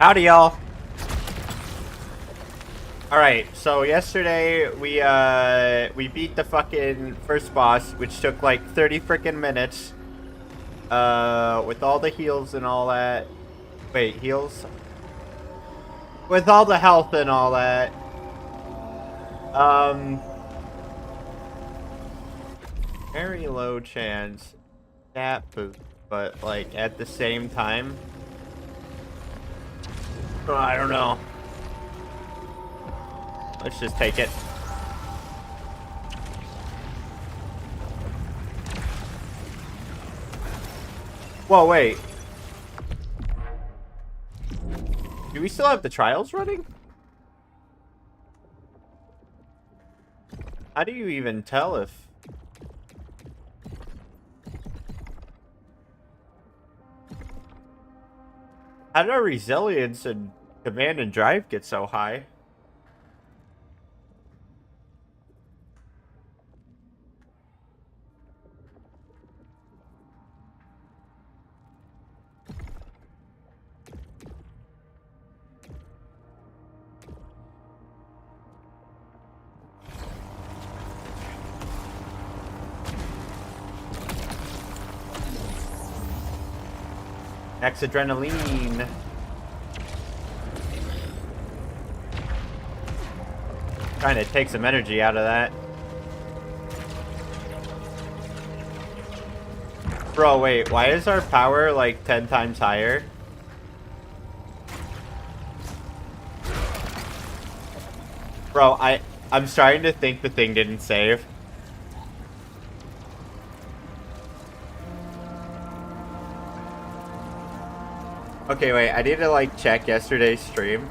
Howdy, y'all. Alright, so yesterday we beat the fucking first boss, which took like 30 freaking minutes. With all the heals and all that. Wait, heals? With all the health and all that. Um, very low chance that boost, but like at the same time, I don't know. Let's just take it. Whoa, wait. Do we still have the trials running? How do you even tell if... How did our resilience and command and drive get so high? Next adrenaline. Trying to take some energy out of that. Bro, wait, why is our power like 10 times higher? Bro, I'm starting to think the thing didn't save. Okay, wait, I need to like check yesterday's stream.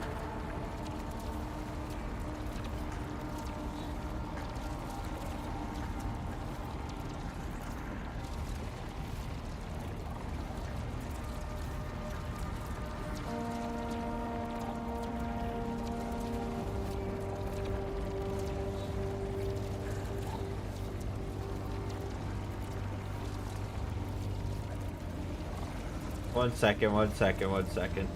One second, one second, one second.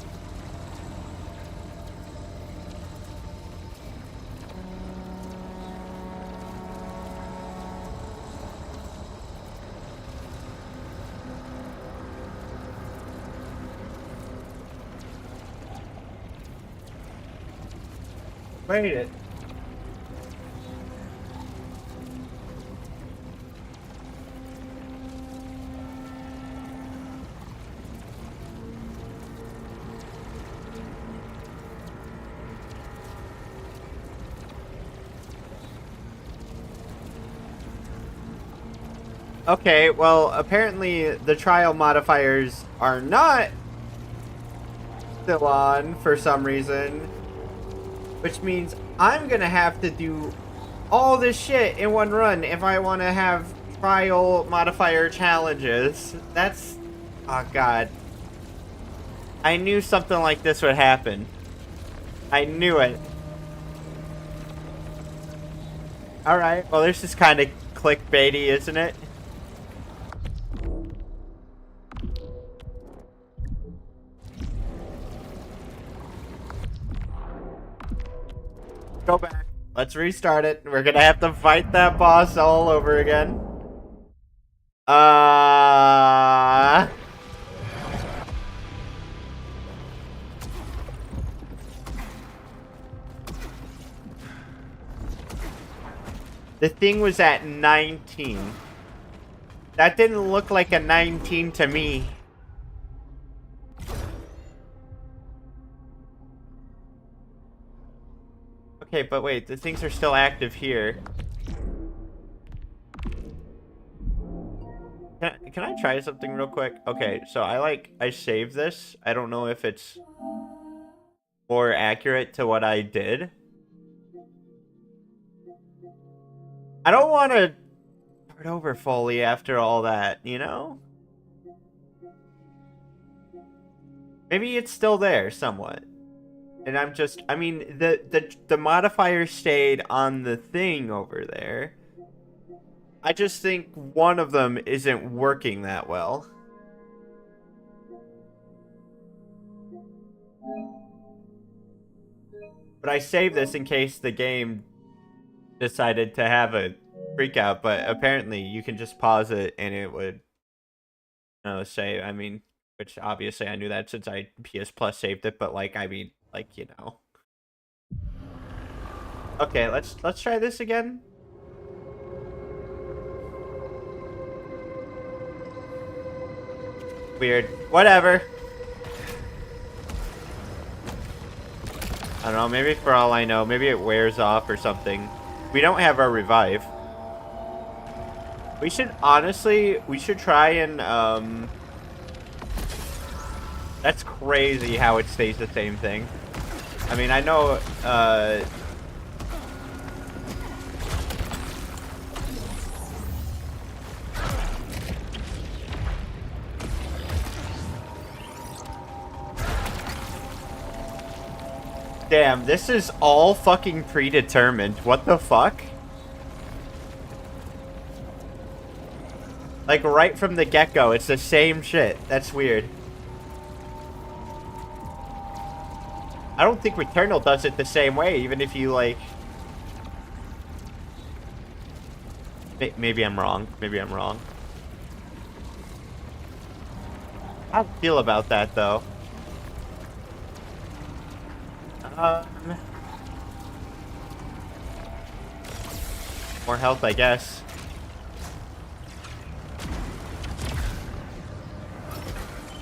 Wait it. Okay, well, apparently the trial modifiers are not still on for some reason, which means I'm gonna have to do all this shit in one run if I want to have trial modifier challenges. That's... oh god. I knew something like this would happen. I knew it. Alright, well this is kind of clickbaity, isn't it? Go back. Let's restart it. We're gonna have to fight that boss all over again. The thing was at 19. That didn't look like a 19 to me. Okay, but wait, the things are still active here. Can I try something real quick? Okay, so I saved this. I don't know if it's more accurate to what I did. I don't want to start over fully after all that, you know? Maybe it's still there somewhat. And I'm just, I mean, the modifier stayed on the thing over there. I just think one of them isn't working that well. But I saved this in case the game decided to have a freak out, but apparently you can just pause it and it would say, I mean, which obviously I knew that since I PS Plus saved it, but like, I mean, like, you know. Okay, let's try this again. Weird. Whatever. I don't know, maybe for all I know, maybe it wears off or something. We don't have our revive. We should, honestly, we should try and, that's crazy how it stays the same thing. I mean, I know, damn, this is all fucking predetermined. What the fuck? Like, right from the get-go, it's the same shit. That's weird. I don't think Returnal does it the same way, even if you, like... Maybe I'm wrong. Maybe I'm wrong. How do you feel about that, though? More health, I guess.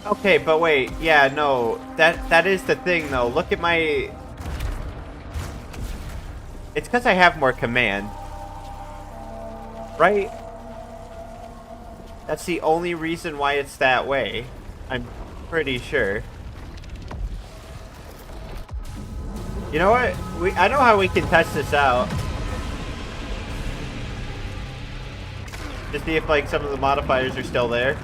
Okay, but wait. Yeah, no. That is the thing, though. Look at my... It's because I have more command. Right? That's the only reason why it's that way. I'm pretty sure. You know what? I know how we can test this out. To see if, like, some of the modifiers are still there.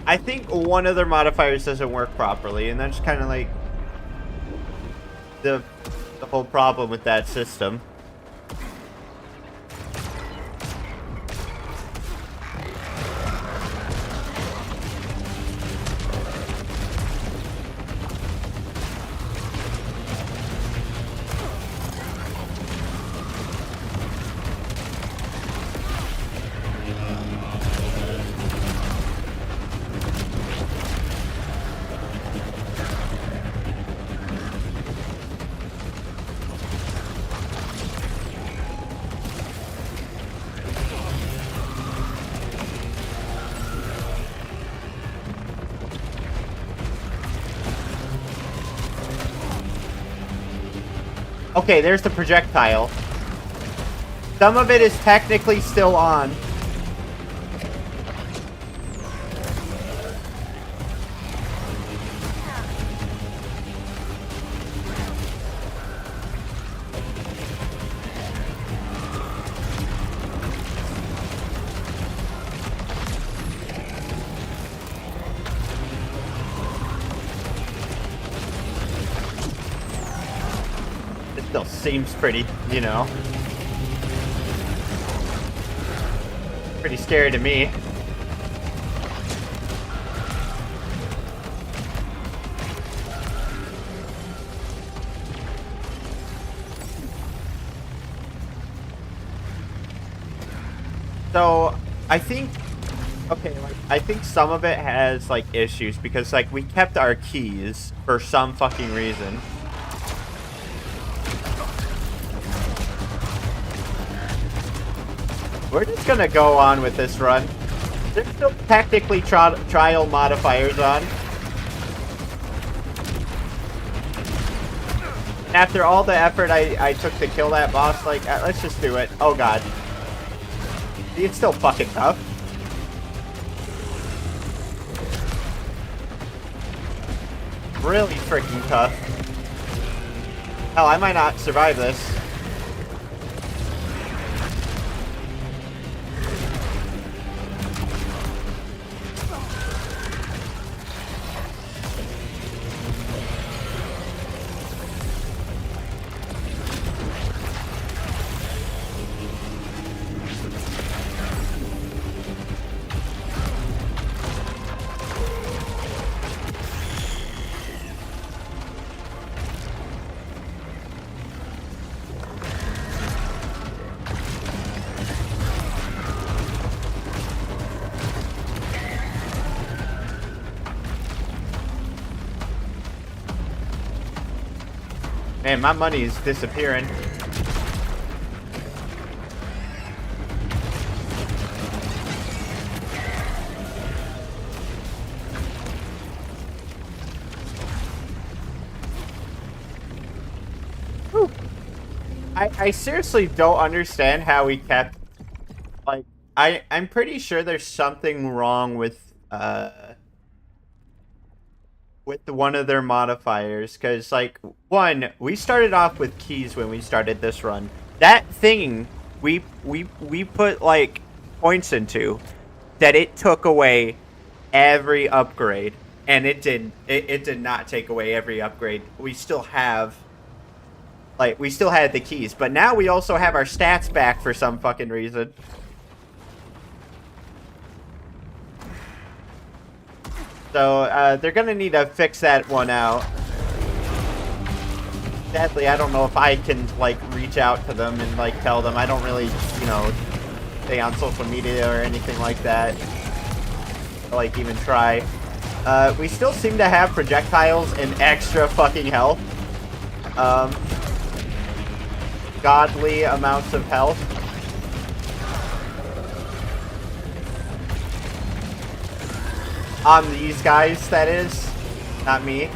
I think one of their modifiers doesn't work properly, and that's kind of like the whole problem with that system. Okay, there's the projectile. Some of it is technically still on. Still seems pretty, you know, pretty scary to me. So, I think, okay, like, I think some of it has, like, issues because, like, we kept our keys for some fucking reason. We're just gonna go on with this run. There's still technically trial modifiers on. After all the effort I took to kill that boss, like, let's just do it. Oh god. See, it's still fucking tough. Really freaking tough. Hell, I might not survive this. Man, my money is disappearing. Whew. I seriously don't understand how we kept, like, I'm pretty sure there's something wrong with one of their modifiers, because, like, one, we started off with keys when we started this run. That thing we put, like, points into, that it took away every upgrade, and it did not take away every upgrade. We still have, like, we still had the keys, but now we also have our stats back for some fucking reason. So, they're gonna need to fix that one out. Sadly, I don't know if I can, like, reach out to them and, like, tell them. I don't really, you know, stay on social media or anything like that. Or, like, even try. We still seem to have projectiles and extra fucking health. Godly amounts of health. On these guys, that is. Not me.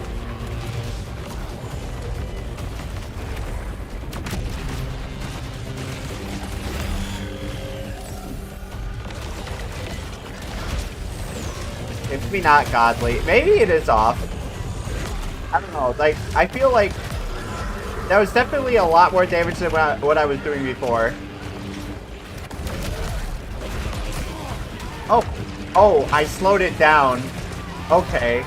It's maybe not godly. Maybe it is off. I don't know. Like, I feel like that was definitely a lot more damage than what I was doing before. Oh. Oh, I slowed it down. Okay.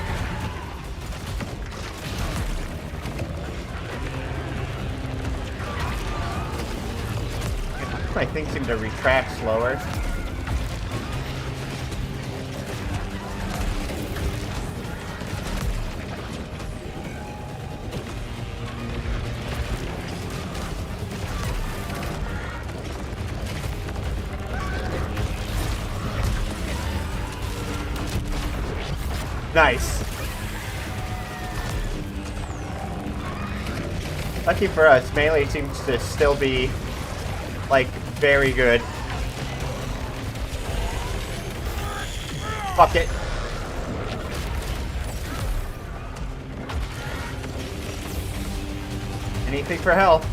My thing seemed to retract slower. Nice. Lucky for us, melee seems to still be, like, very good. Fuck it. Anything for health.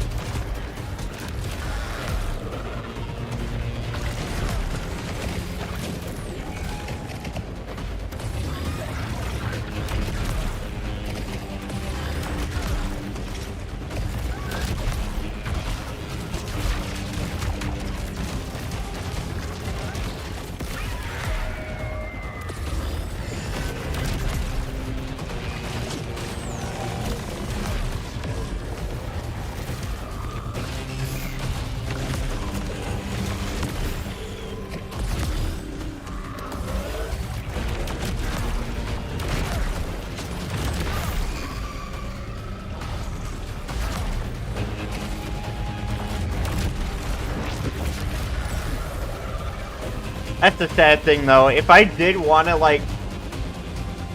That's the sad thing, though. If I did want to, like,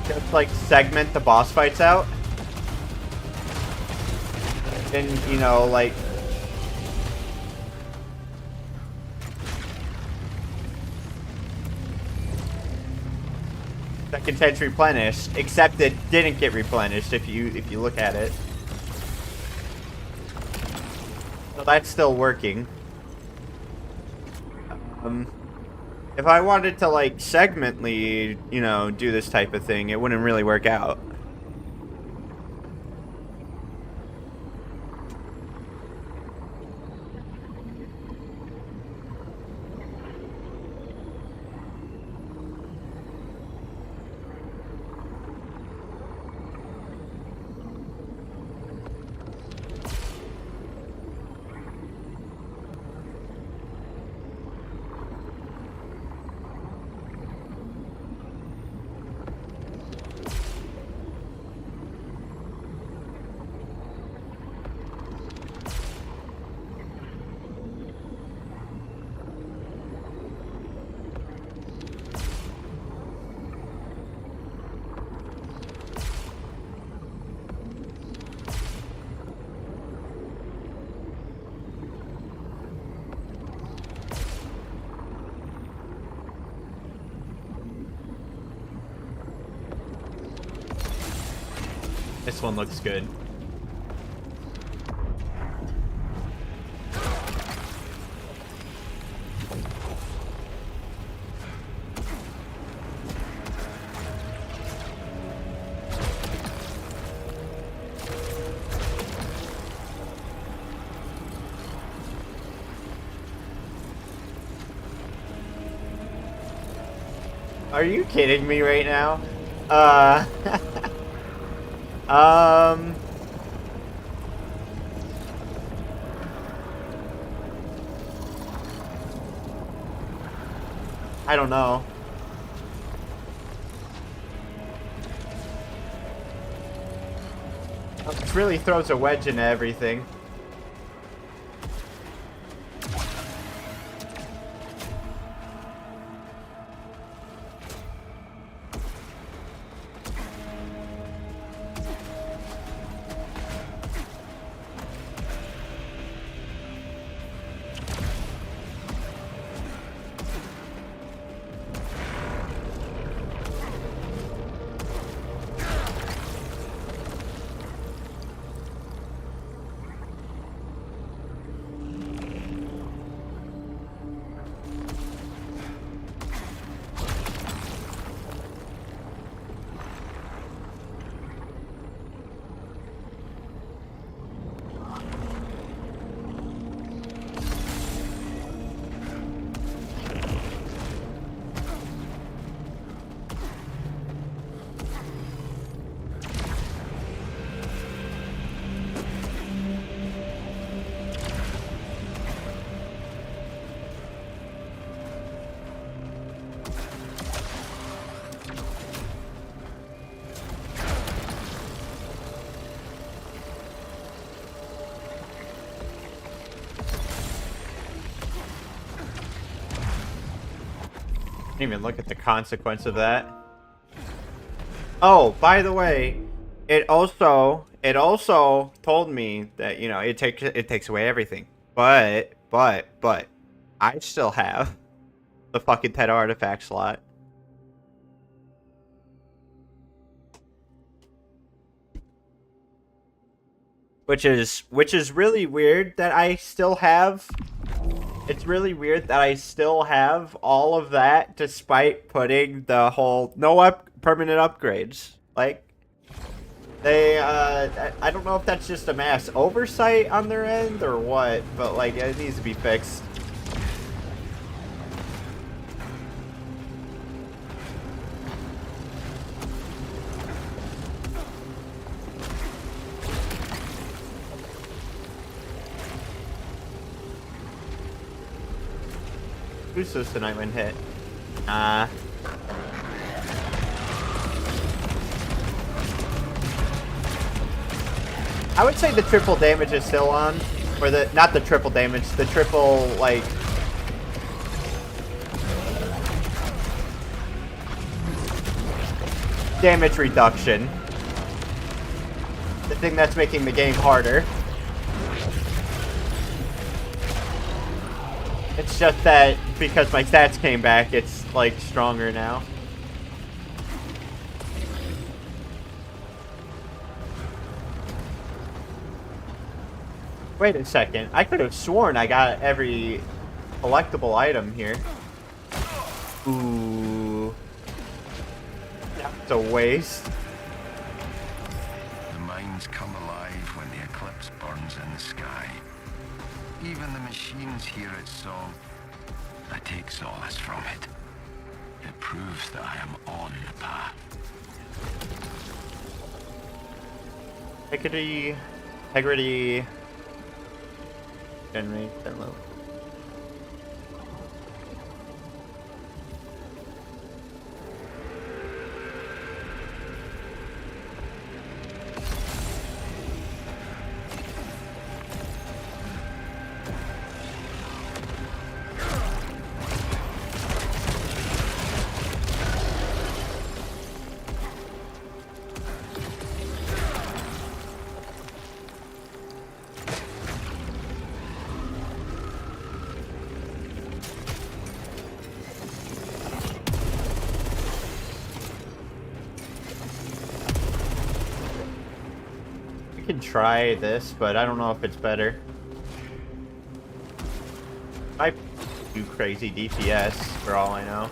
just, like, segment the boss fights out, then, you know, like, that content's replenished, except it didn't get replenished if you look at it. So that's still working. If I wanted to, like, segmentally, you know, do this type of thing, it wouldn't really work out. This one looks good. Are you kidding me right now? I don't know. This really throws a wedge into everything. Even look at the consequence of that. Oh, by the way, it also told me that, you know, it takes away everything. But I still have the fucking pet artifact slot. Which is really weird that I still have. It's really weird that I still have all of that despite putting the whole permanent upgrades. Like, they, I don't know if that's just a mass oversight on their end or what, but like, it needs to be fixed. Who's this tonight when hit? I would say the triple damage is still on. Or not the triple damage, the triple, like... damage reduction. The thing that's making the game harder. It's just that because my stats came back, it's like stronger now. Wait a second. I could have sworn I got every collectible item here. Ooh. That's a waste. The mines come alive when the eclipse burns in the sky. Even the machines hear its song. I take solace from it. It proves that I am on the path. Integrity, generate, download. can try this, but I don't know if it's better. I do crazy DPS for all I know.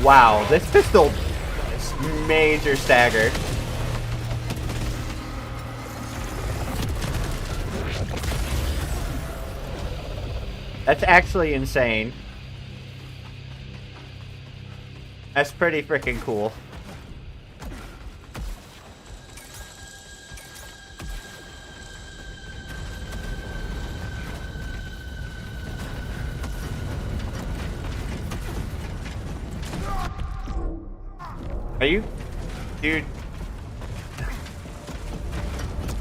Wow, this pistol is major stagger. That's actually insane. That's pretty freaking cool. Are you? Dude.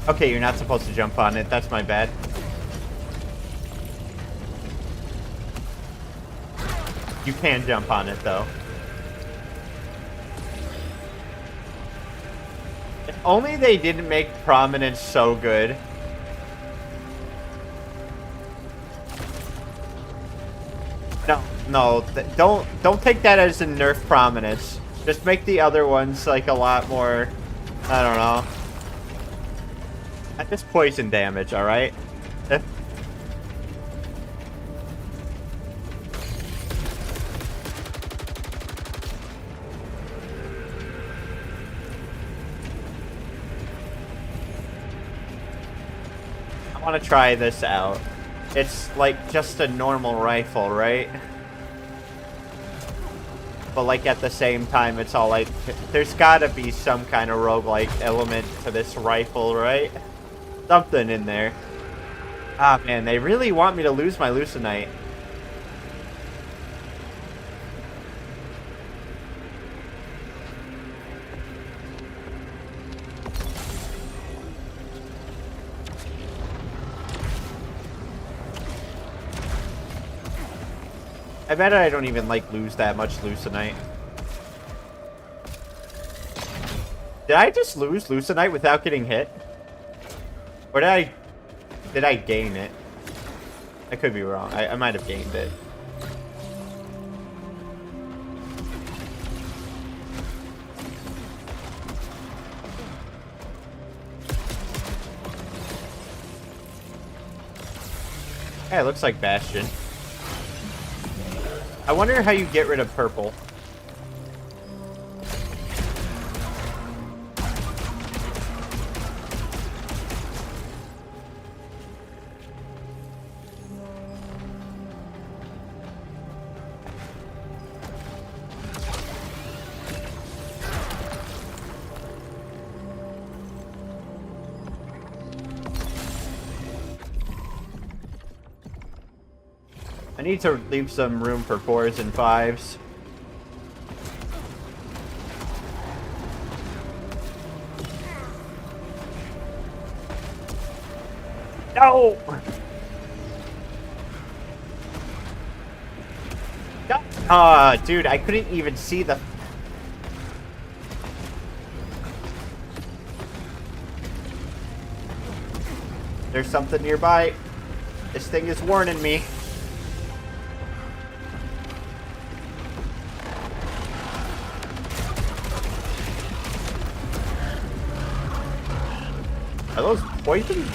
Okay, you're not supposed to jump on it. That's my bad. You can jump on it, though. If only they didn't make prominence so good. No, don't take that as a nerf prominence. Just make the other ones, like, a lot more, I don't know. Not just poison damage, alright? I want to try this out. It's, like, just a normal rifle, right? But, like, at the same time, it's all like, there's gotta be some kind of roguelike element to this rifle, right? Something in there. Ah, man, they really want me to lose my Lucenite. I bet I don't even, like, lose that much Lucenite. Did I just lose Lucenite without getting hit? Or did I gain it? I could be wrong. I might have gained it. Yeah, it looks like Bastion. I wonder how you get rid of purple. I need to leave some room for 4s and 5s. No! Dude, I couldn't even see the... There's something nearby. This thing is warning me. Are those poison?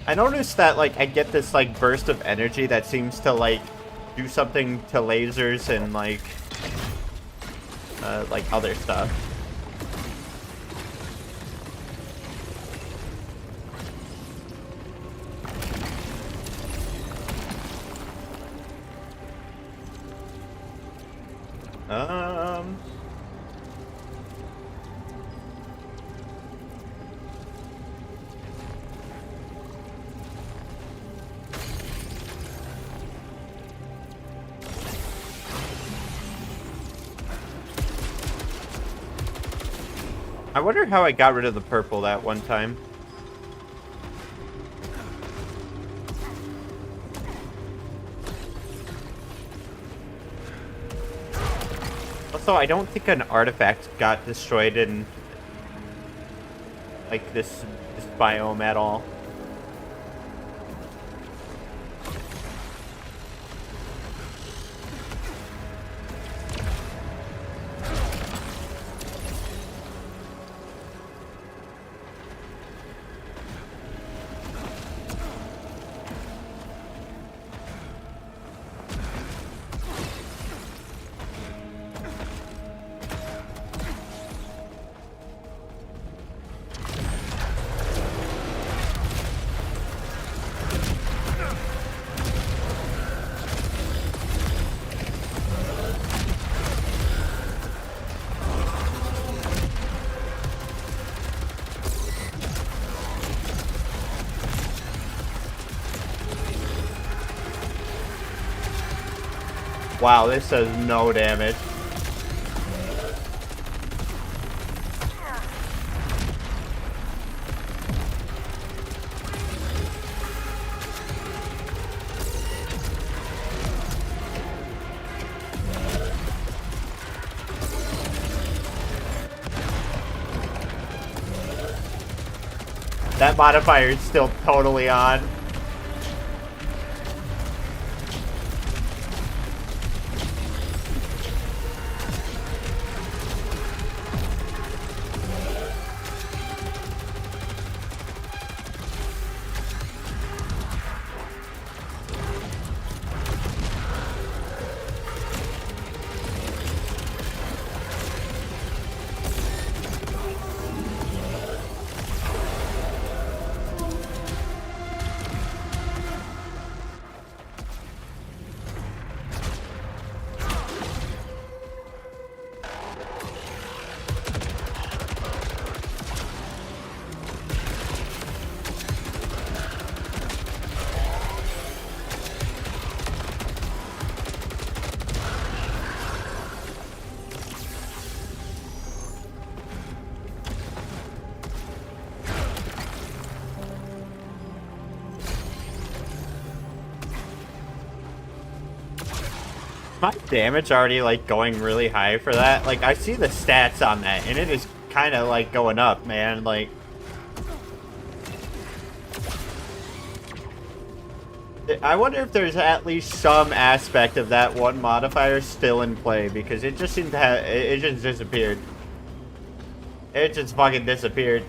I noticed that, like, I get this, like, burst of energy that seems to, like, do something to lasers and, like other stuff. I wonder how I got rid of the purple that one time. Also, I don't think an artifact got destroyed in like this biome at all. Wow, this does no damage. That modifier is still totally on. My damage already like going really high for that. Like I see the stats on that and it is kind of like going up, man. Like I wonder if there's at least some aspect of that one modifier still in play, because it just seemed to have it just disappeared. It just fucking disappeared.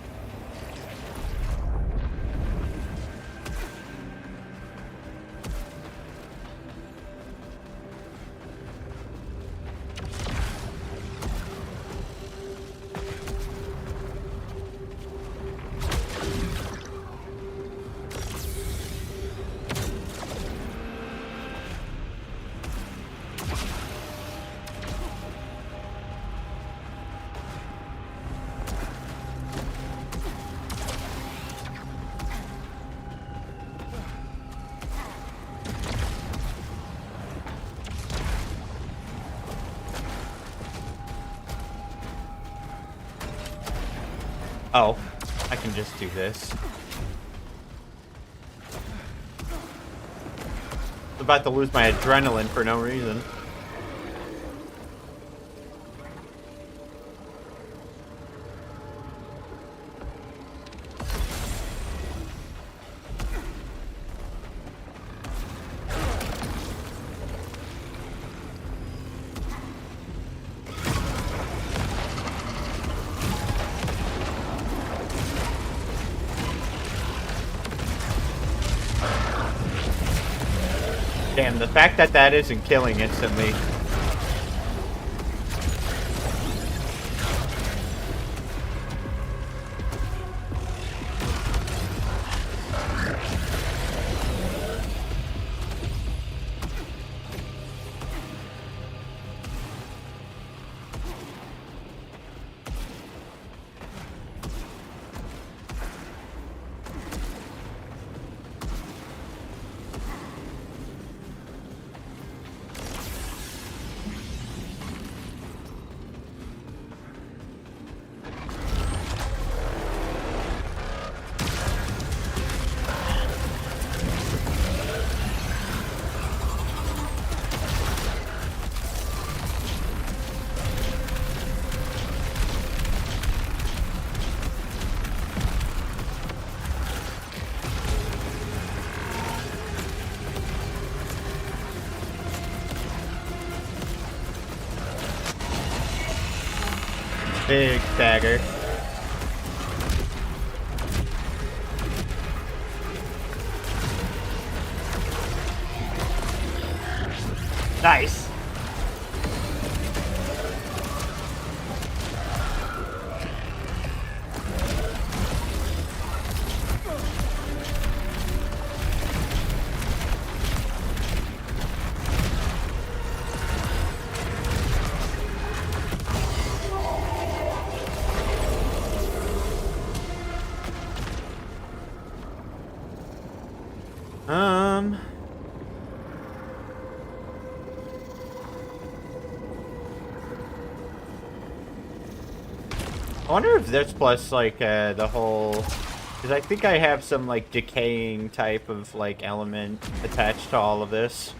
Oh, I can just do this. I'm about to lose my adrenaline for no reason. Damn, the fact that that isn't killing instantly. Big stagger. Nice. I wonder if this plus, like, the whole... Because I think I have some, like, decaying type of, like, element attached to all of this.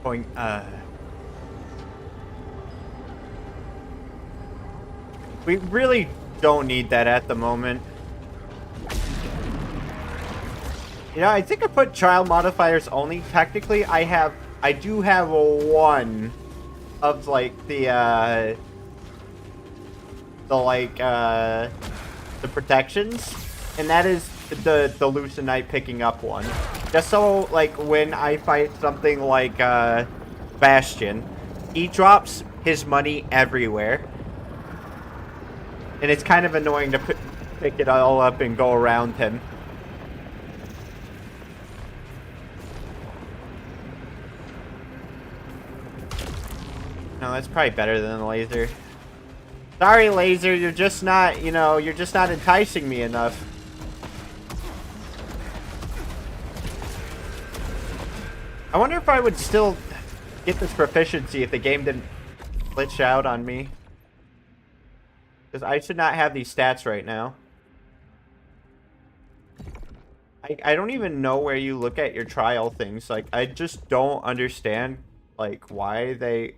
Point, we really don't need that at the moment. You know, I think I put child modifiers only. Technically, I do have one of, like, the protections, and that is the Lucenite picking up one. Just so, like, when I fight something like, Bastion, he drops his money everywhere. And it's kind of annoying to pick it all up and go around him. No, that's probably better than the laser. Sorry, laser, you're just not, you know, you're just not enticing me enough. I wonder if I would still get this proficiency if the game didn't glitch out on me. Because I should not have these stats right now. I don't even know where you look at your trial things. Like, I just don't understand, like, why they...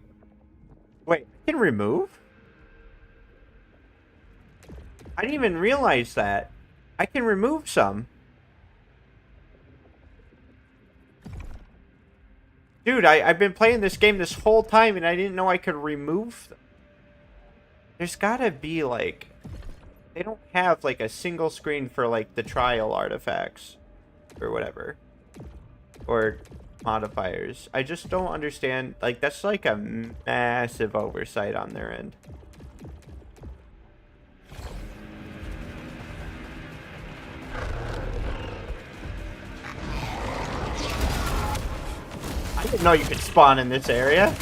Wait, I can remove? I didn't even realize that. I can remove some. Dude, I've been playing this game this whole time and I didn't know I could remove them. There's gotta be, like... They don't have, like, a single screen for, like, the trial artifacts. Or whatever. Or modifiers. I just don't understand. Like, that's like a massive oversight on their end. I didn't know you could spawn in this area.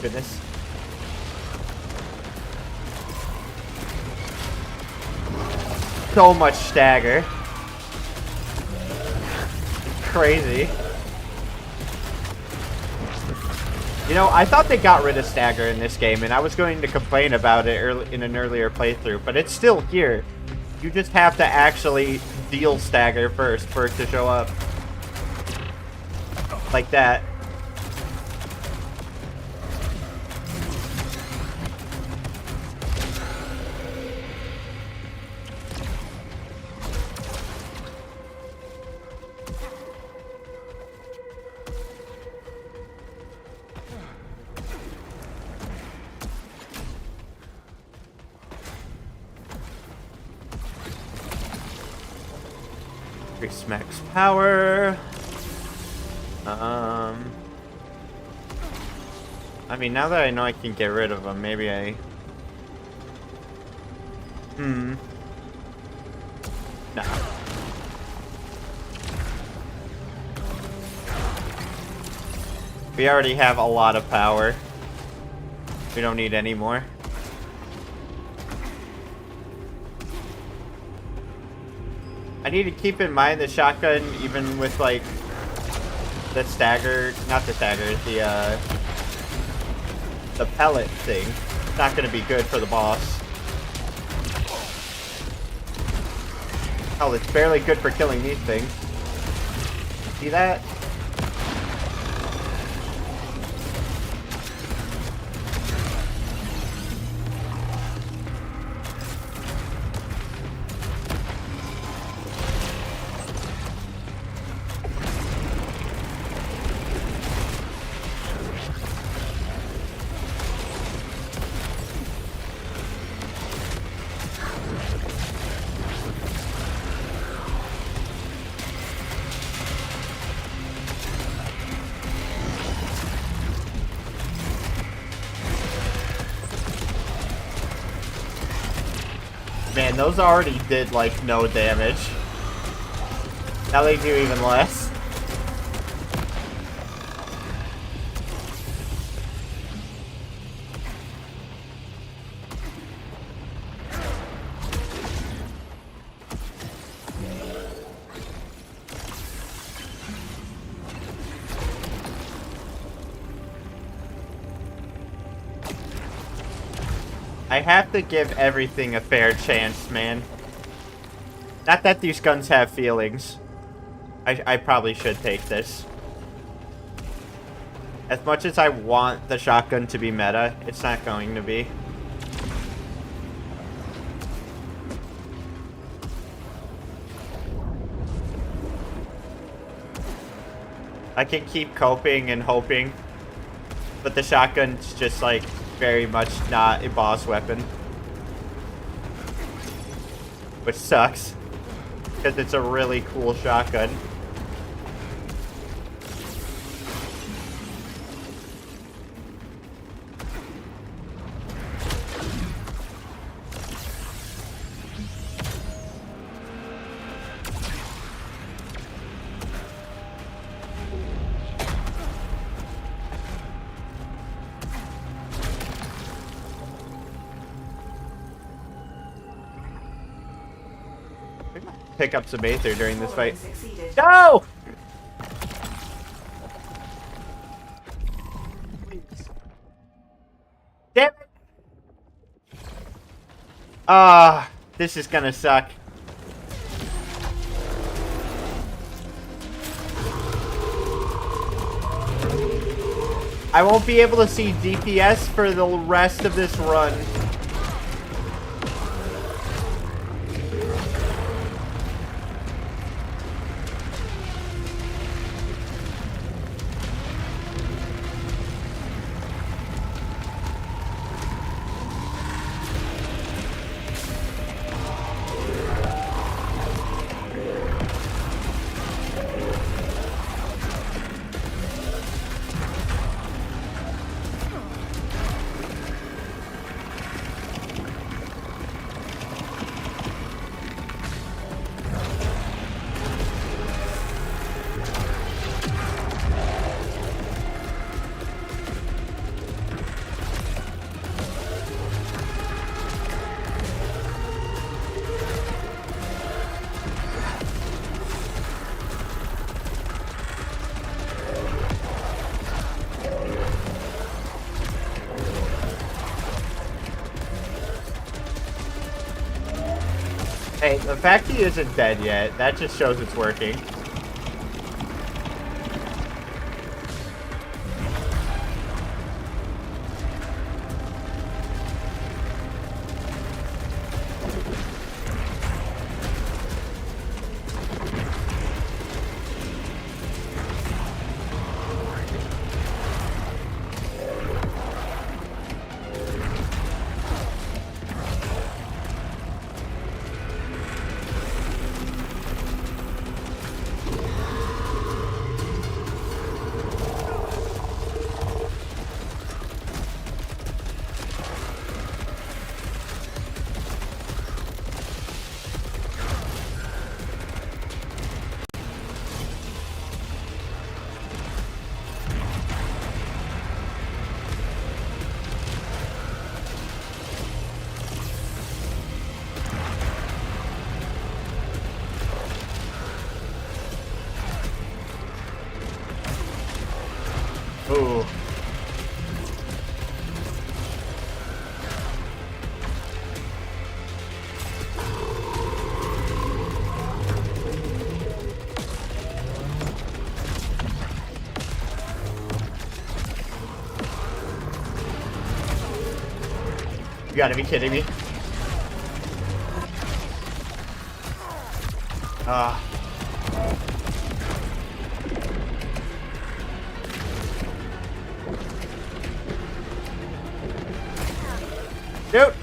Goodness. So much stagger. It's crazy. You know, I thought they got rid of stagger in this game, and I was going to complain about it in an earlier playthrough, but it's still here. You just have to actually deal stagger first for it to show up. Like that. Increase max power. I mean, now that I know I can get rid of them, maybe I... Nah. We already have a lot of power. We don't need any more. I need to keep in mind the shotgun, even with like the stagger, not the stagger, the pellet thing. It's not going to be good for the boss. Hell, it's barely good for killing these things. See that? Man, those already did, like, no damage. Now they do even less. I have to give everything a fair chance, man. Not that these guns have feelings. I probably should take this. As much as I want the shotgun to be meta, it's not going to be. I can keep coping and hoping, but the shotgun's just like very much not a boss weapon, which sucks because it's a really cool shotgun. Pick up some Aether during this fight. No! Damn it! This is gonna suck. I won't be able to see DPS for the rest of this run. Hey, the fact he isn't dead yet, that just shows it's working. Ooh. You gotta be kidding me. Ah. Nope.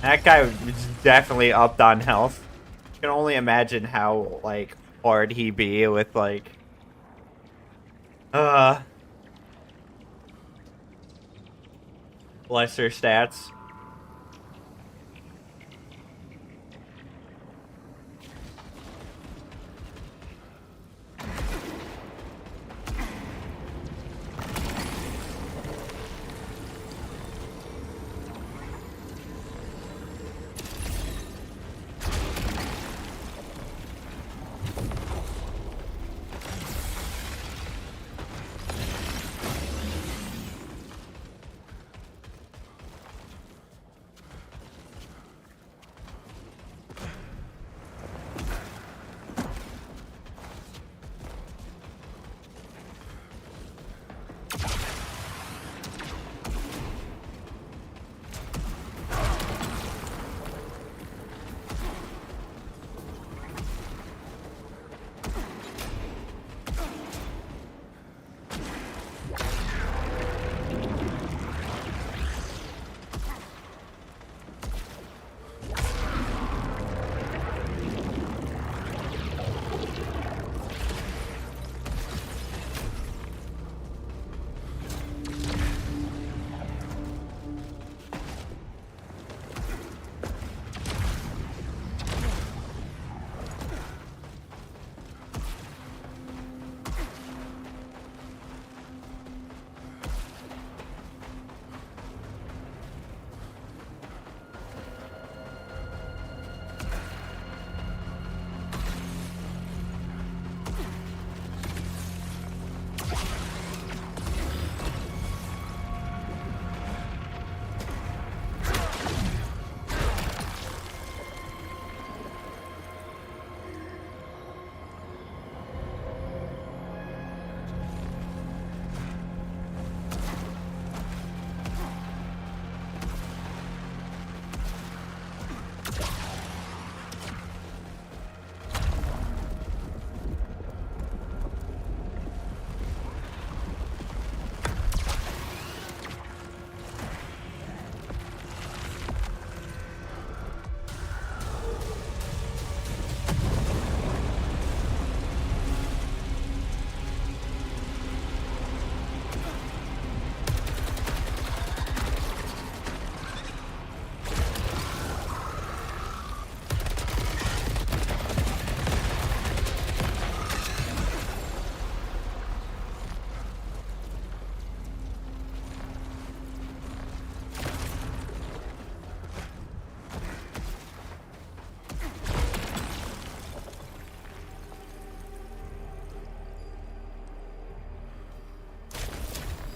That guy was definitely upped on health. I can only imagine how, like, hard he'd be with, like, uh, lesser stats.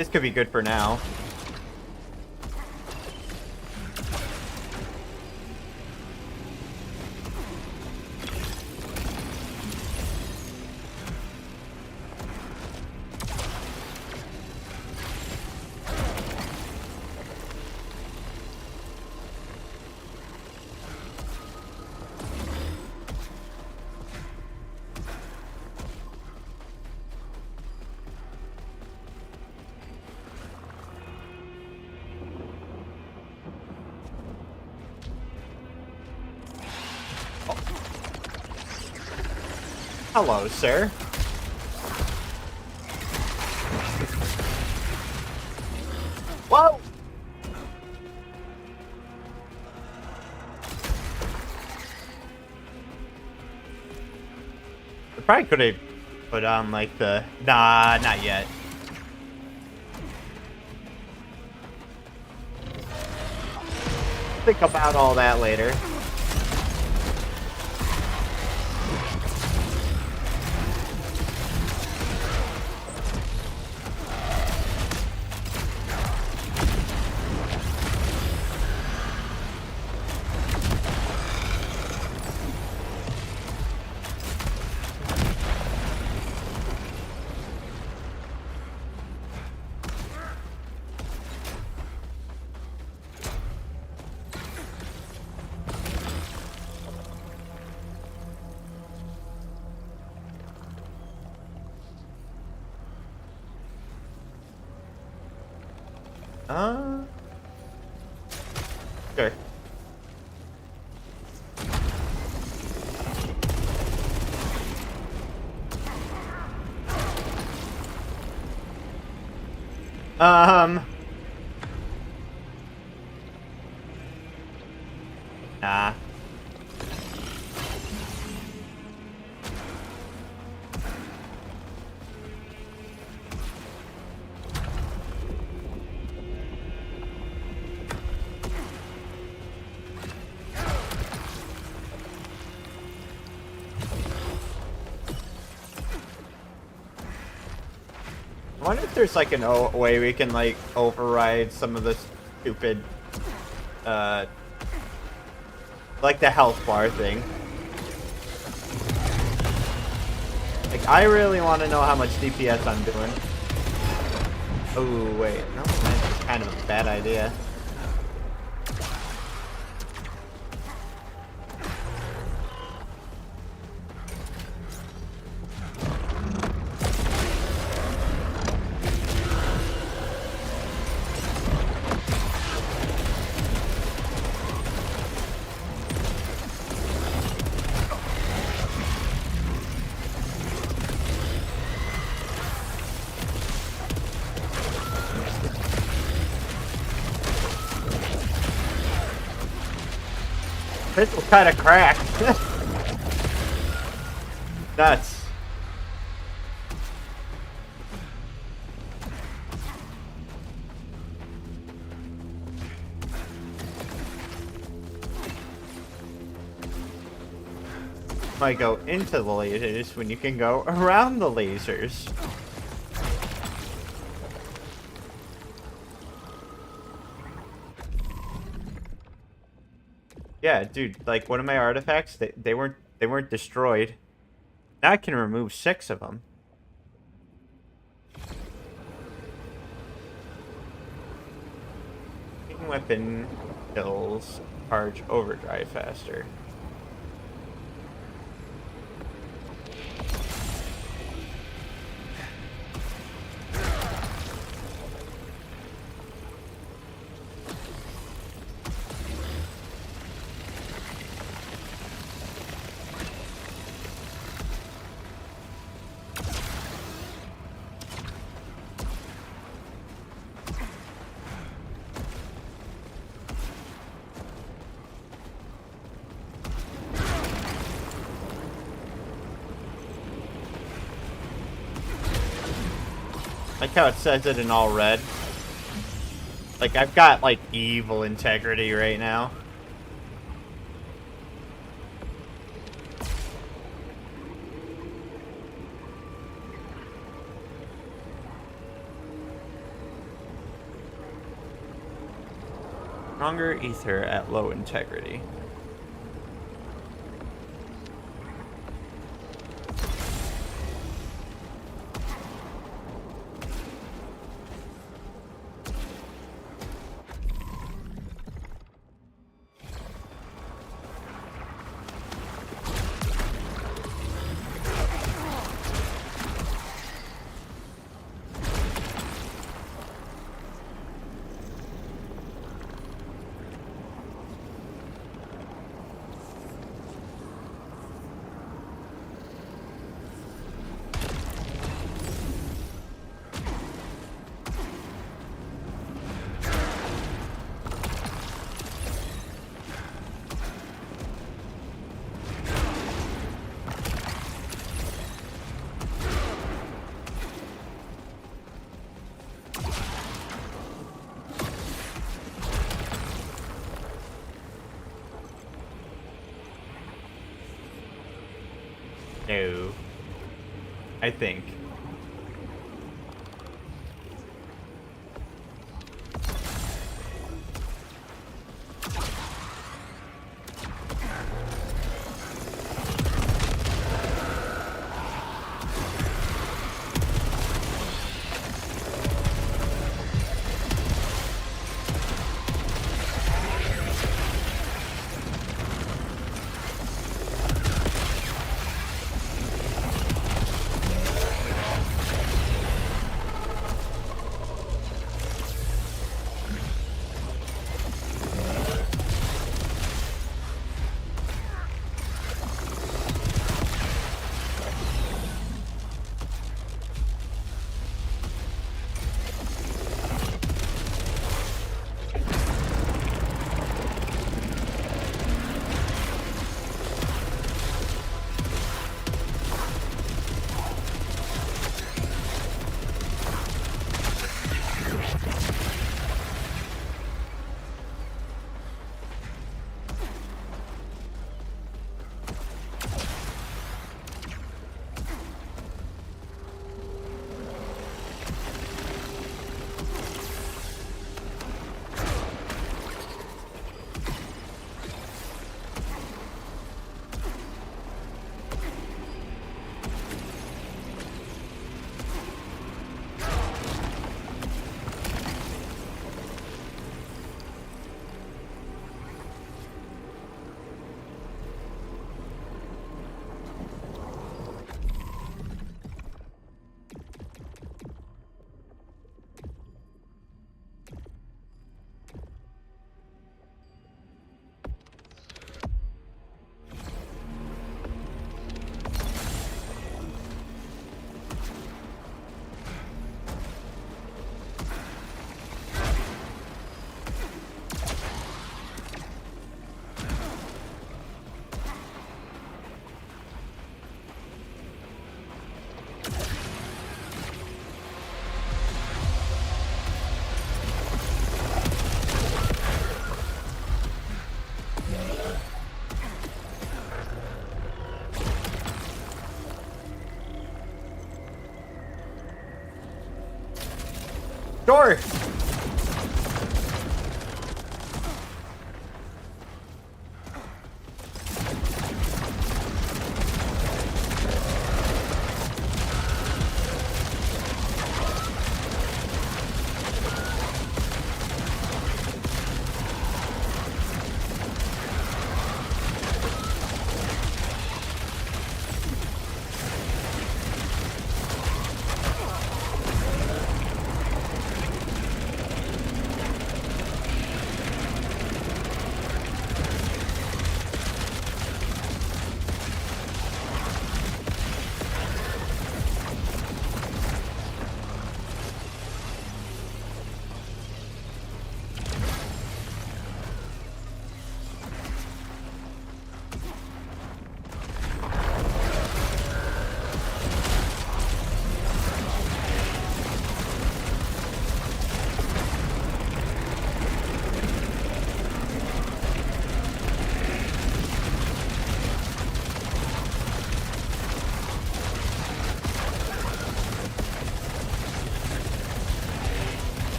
This could be good for now. Hello, sir. Whoa! I probably could have put on, like, the... Nah, not yet. Think about all that later. Sure. Nah. I wonder if there's like way we can like override some of the stupid, like the health bar thing. Like, I really want to know how much DPS I'm doing. Oh, wait. No, that's kind of a bad idea. This will kind of crack. Nuts. Might go into the lasers when you can go around the lasers. Yeah, dude, like one of my artifacts, they weren't destroyed. Now I can remove 6 of them. Weapon kills charge overdrive faster. Like how it says it in all red. Like, I've got, like, evil integrity right now. Stronger ether at low integrity. No. I think. Sure.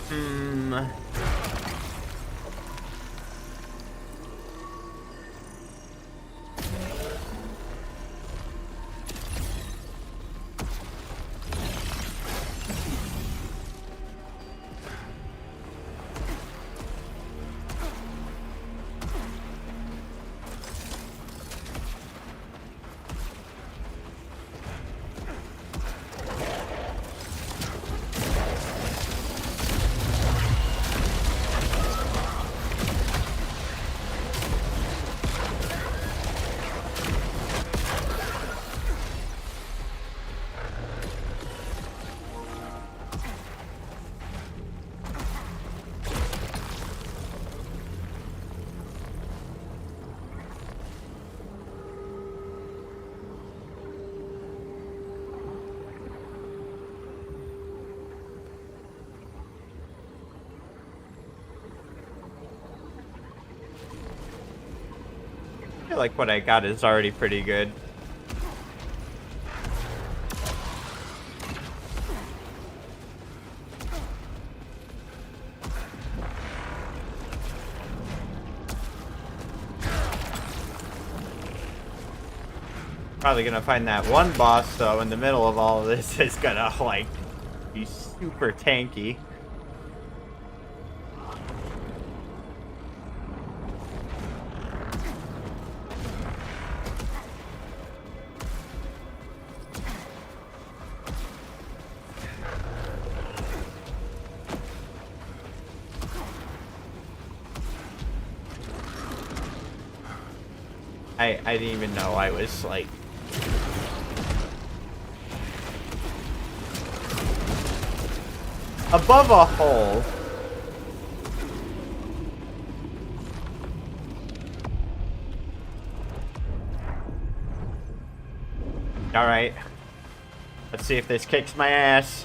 Hmm. I feel like what I got is already pretty good. Probably gonna find that one boss though in the middle of all of this is gonna like be super tanky. I didn't even know I was like above a hole. All right. Let's see if this kicks my ass.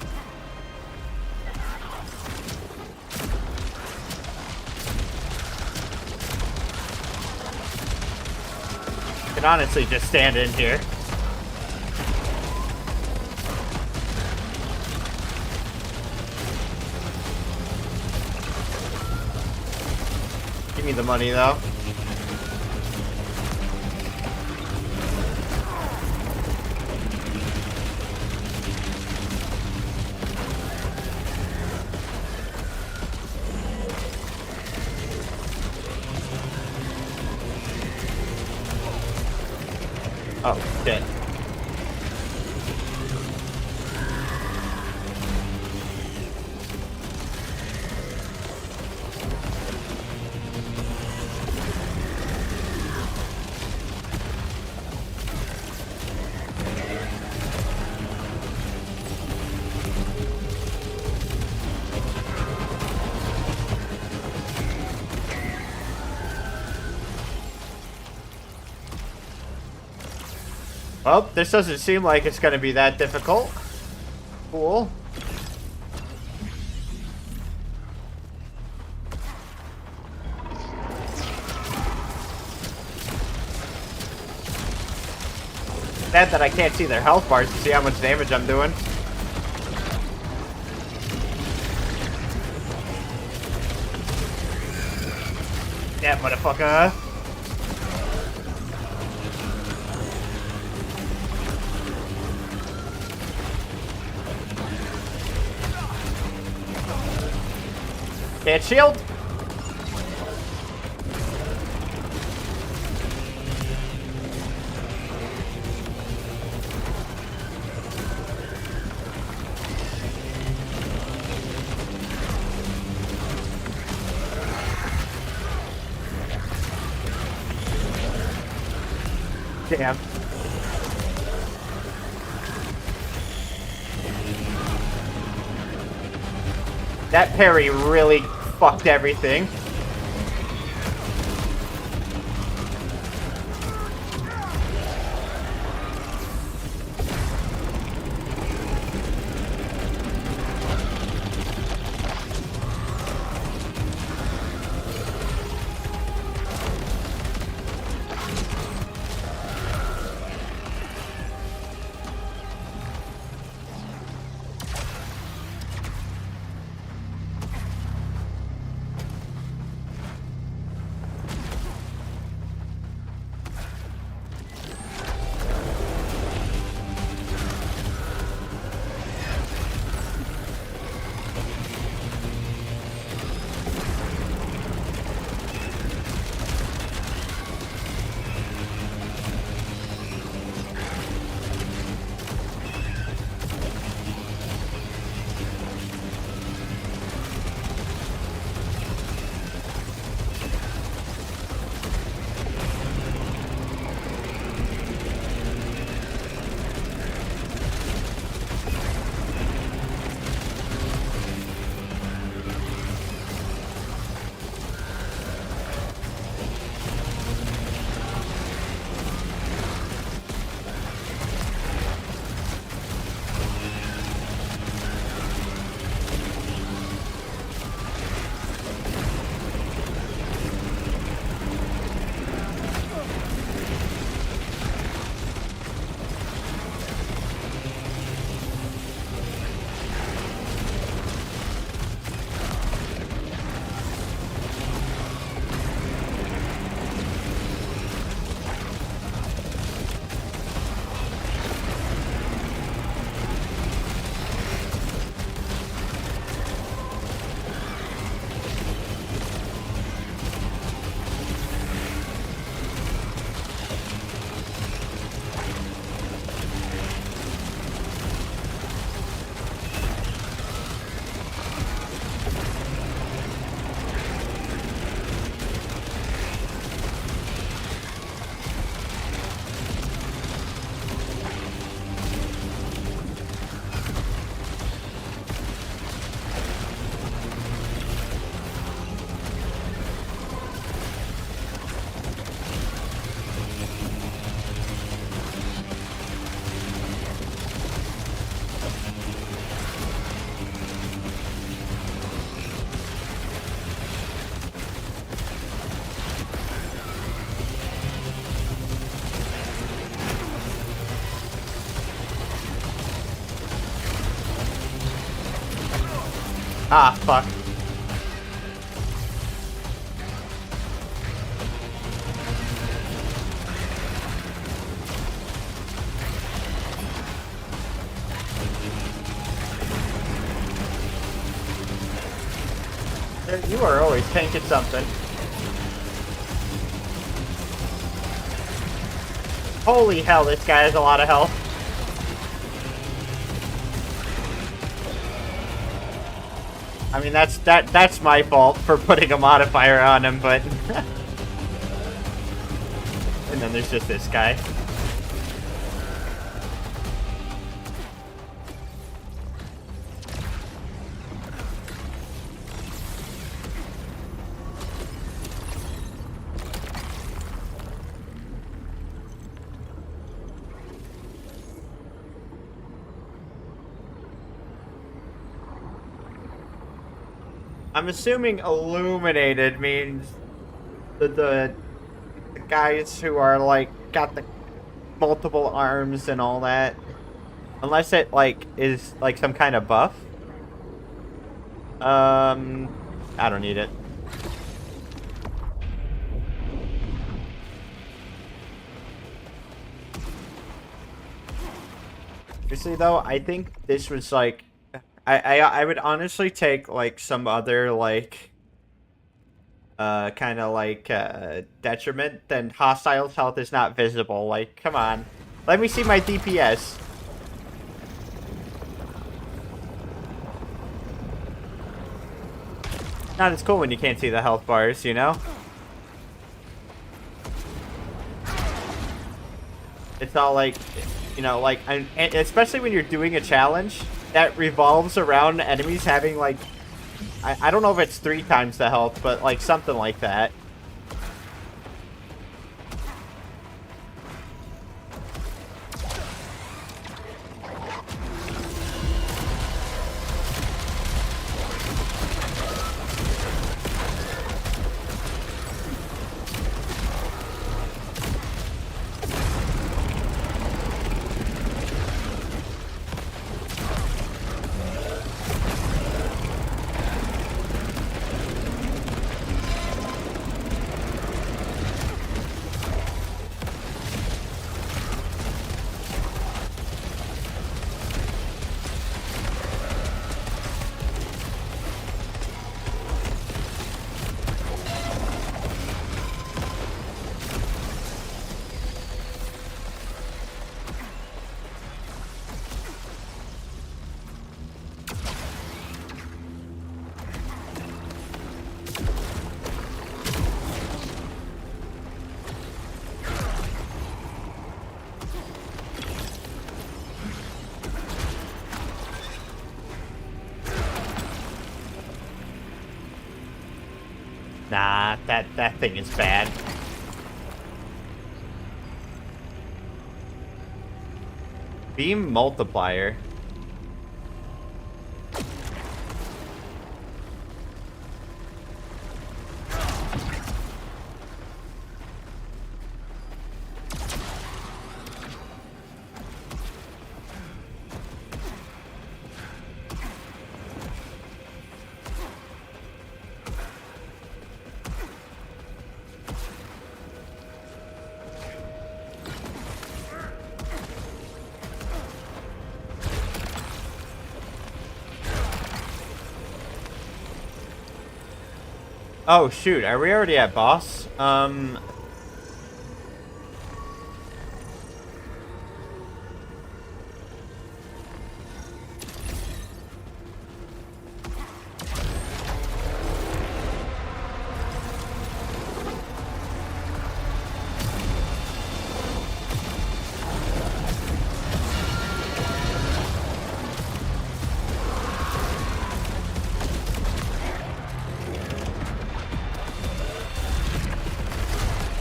I could honestly just stand in here. Give me the money though. Oh, shit. Well, this doesn't seem like it's going to be that difficult. Cool. Sad that I can't see their health bars to see how much damage I'm doing. Yeah, motherfucker. Can't shield. Damn. That parry really fucked everything. Ah, fuck. You are always tanking something. Holy hell, this guy has a lot of health. I mean, that's my fault for putting a modifier on him, but... And then there's just this guy. I'm assuming illuminated means the guys who are like got the multiple arms and all that. Unless it like is like some kind of buff. I don't need it. Seriously though, I think this was like I would honestly take like some other like kind of like detriment than hostiles' health is not visible. Like, come on, let me see my DPS. Not as cool when you can't see the health bars, you know? It's all like, you know, like, and especially when you're doing a challenge that revolves around enemies having, like, I don't know if it's 3 times the health, but, like, something like that. Nah, that thing is bad. Beam multiplier. Oh shoot, are we already at boss?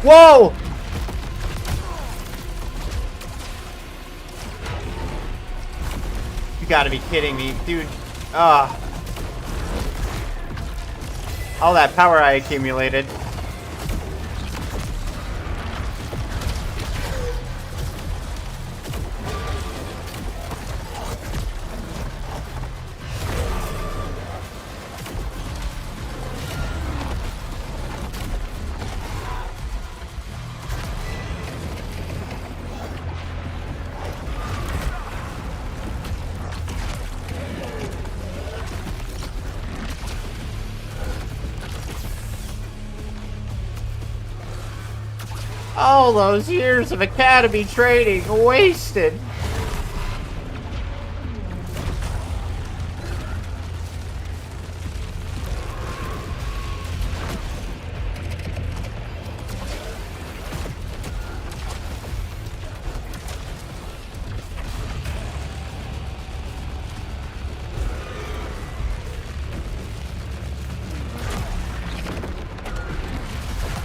Whoa! You gotta be kidding me, dude. Ah. All that power I accumulated. All those years of academy training wasted.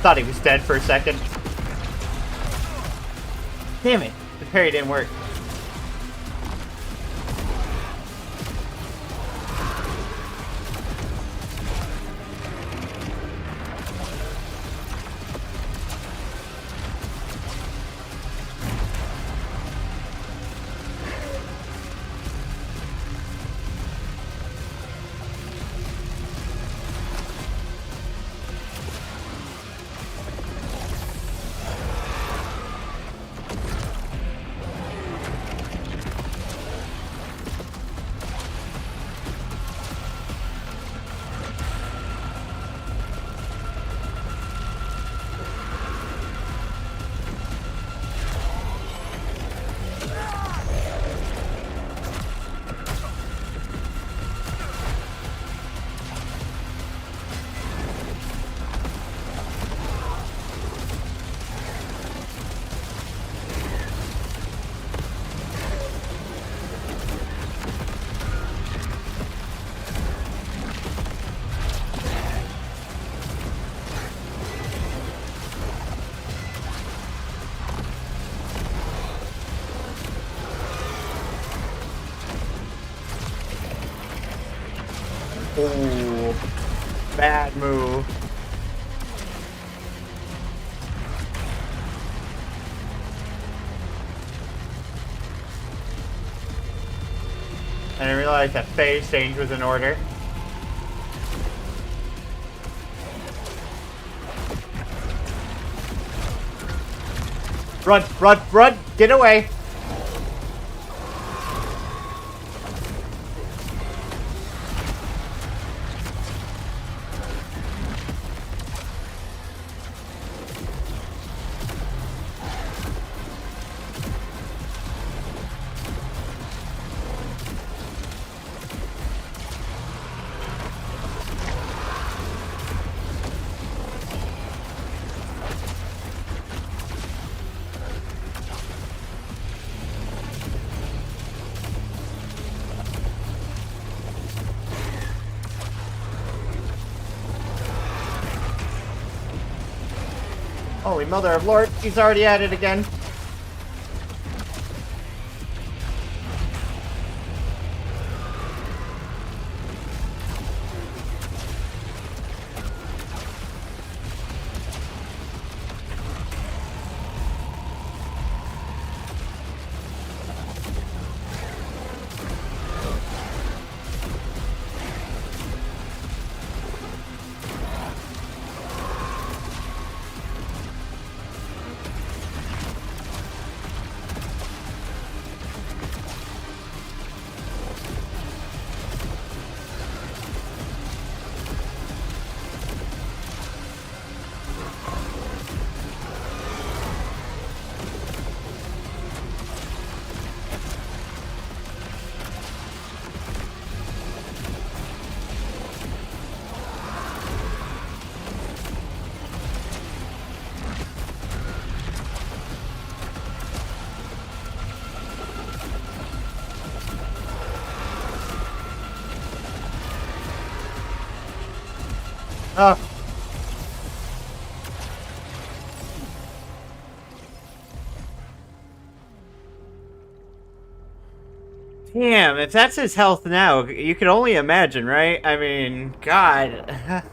Thought he was dead for a second. Damn it. The parry didn't work. Ooh, bad move. I didn't realize that phase change was in order. Run, run, run! Get away! Holy mother of Lord, he's already at it again. Oh. Damn, if that's his health now, you can only imagine, right? I mean, God.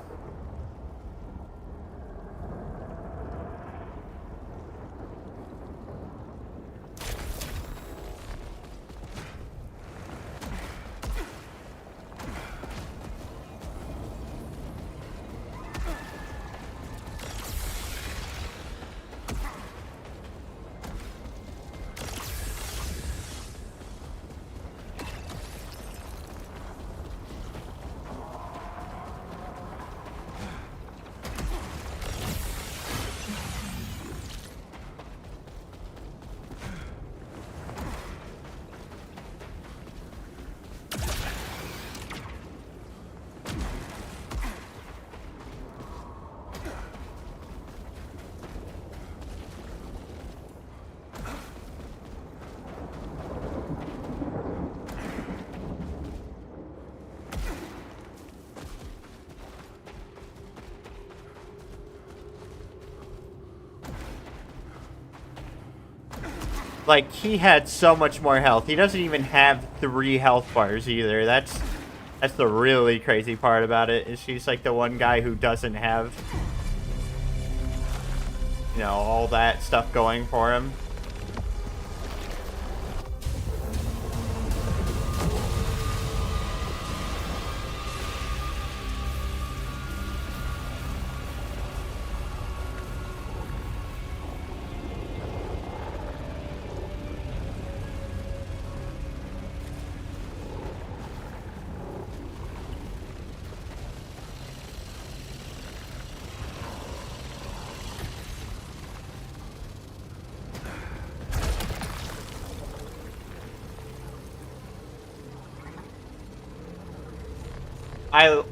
Like, he had so much more health. He doesn't even have 3 health bars either. That's the really crazy part about it, is she's like the one guy who doesn't have, you know, all that stuff going for him.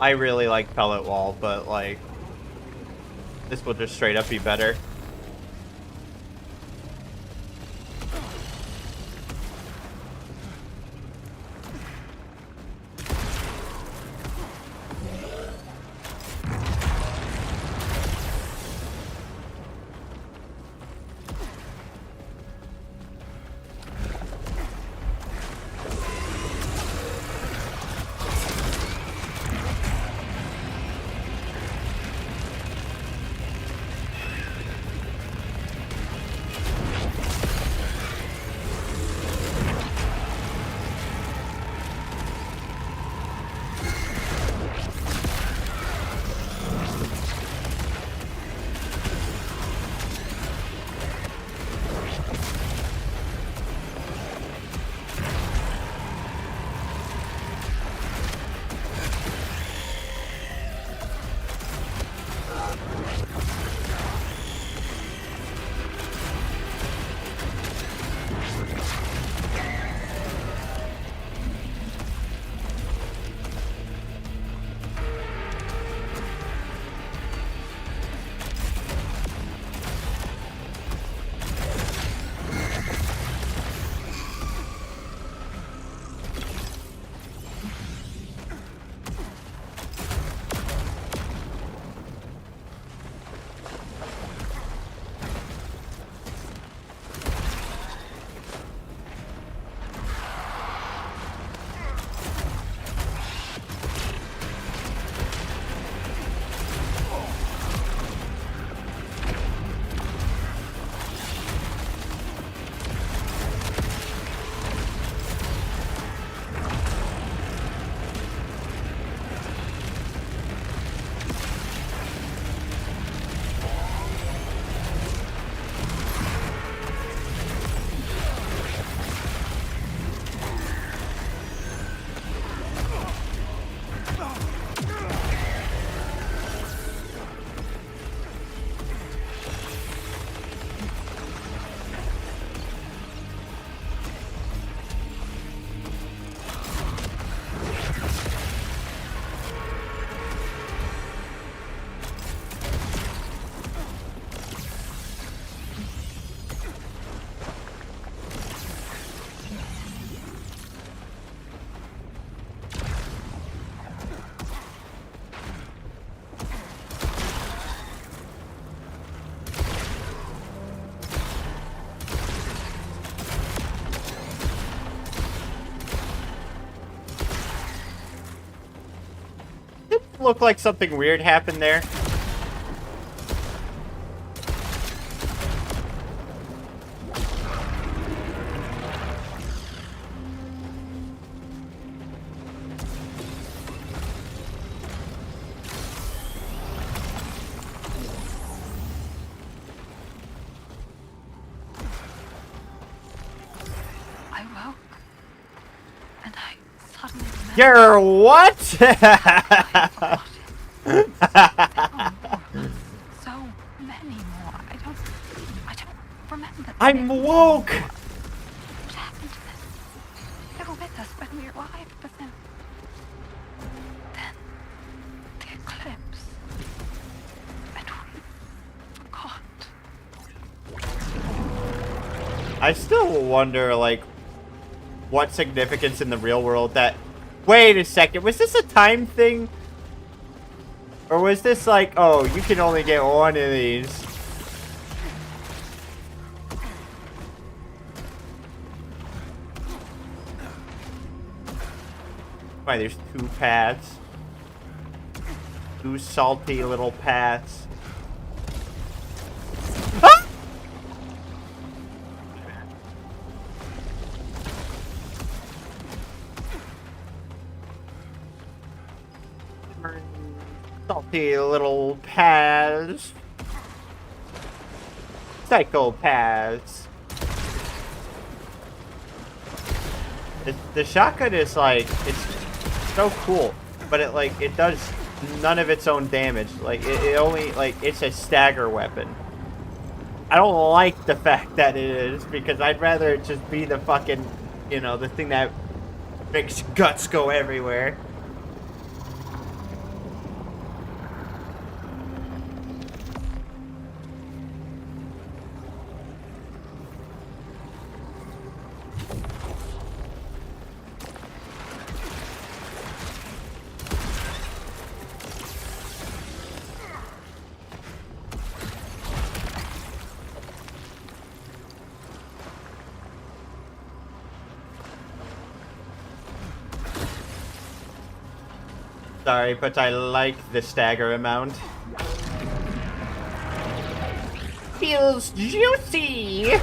I really like pellet wall, but like this will just straight up be better. Look like something weird happened there. I woke, and I suddenly remembered. You're what? So many more. I don't remember. I'm woke. What happened to them? They were with us when we arrived, but then the eclipse, and we forgot. I still wonder, like, what significance in the real world that... Wait a second, was this a time thing? Or was this like, oh, you can only get one of these? Why, there's 2 paths. 2 salty little paths. Ah! Salty little paths. Psychopaths. The shotgun is like, it's so cool, but it does none of its own damage. Like, it only, like, it's a stagger weapon. I don't like the fact that it is, because I'd rather it just be the fucking, you know, the thing that makes guts go everywhere. Sorry, but I like the stagger amount. Feels juicy!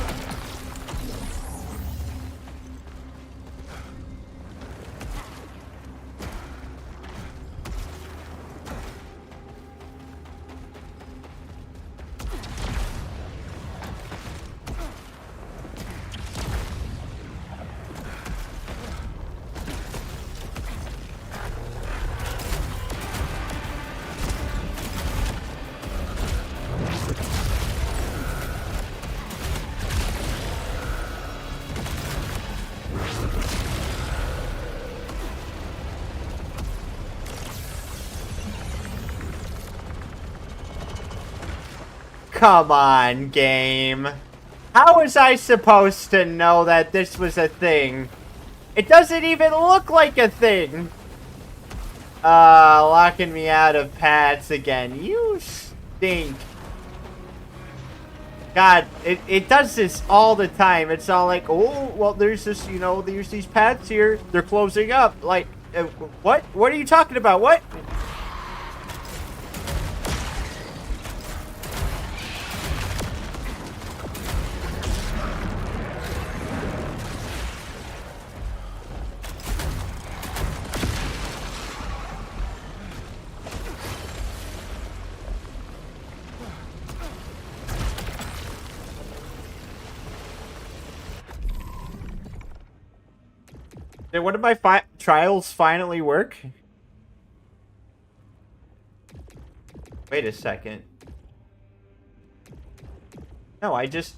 Come on, game. How was I supposed to know that this was a thing? It doesn't even look like a thing. Locking me out of pads again. You stink. God, it does this all the time. It's all like, oh, well, there's this, you know, there's these pads here. They're closing up. Like, what? What are you talking about? What? Did one of my trials finally work? Wait a second. No, I just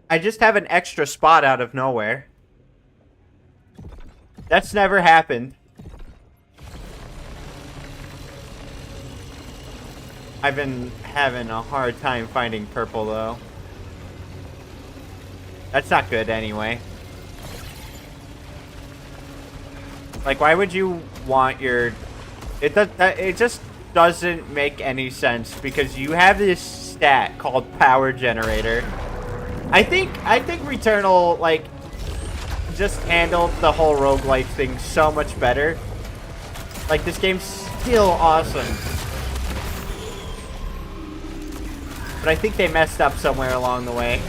have an extra spot out of nowhere. That's never happened. I've been having a hard time finding purple though. That's not good anyway. Like, why would you want your... It just doesn't make any sense, because you have this stat called power generator. I think Returnal, like, just handled the whole roguelike thing so much better. Like, this game's still awesome. But I think they messed up somewhere along the way.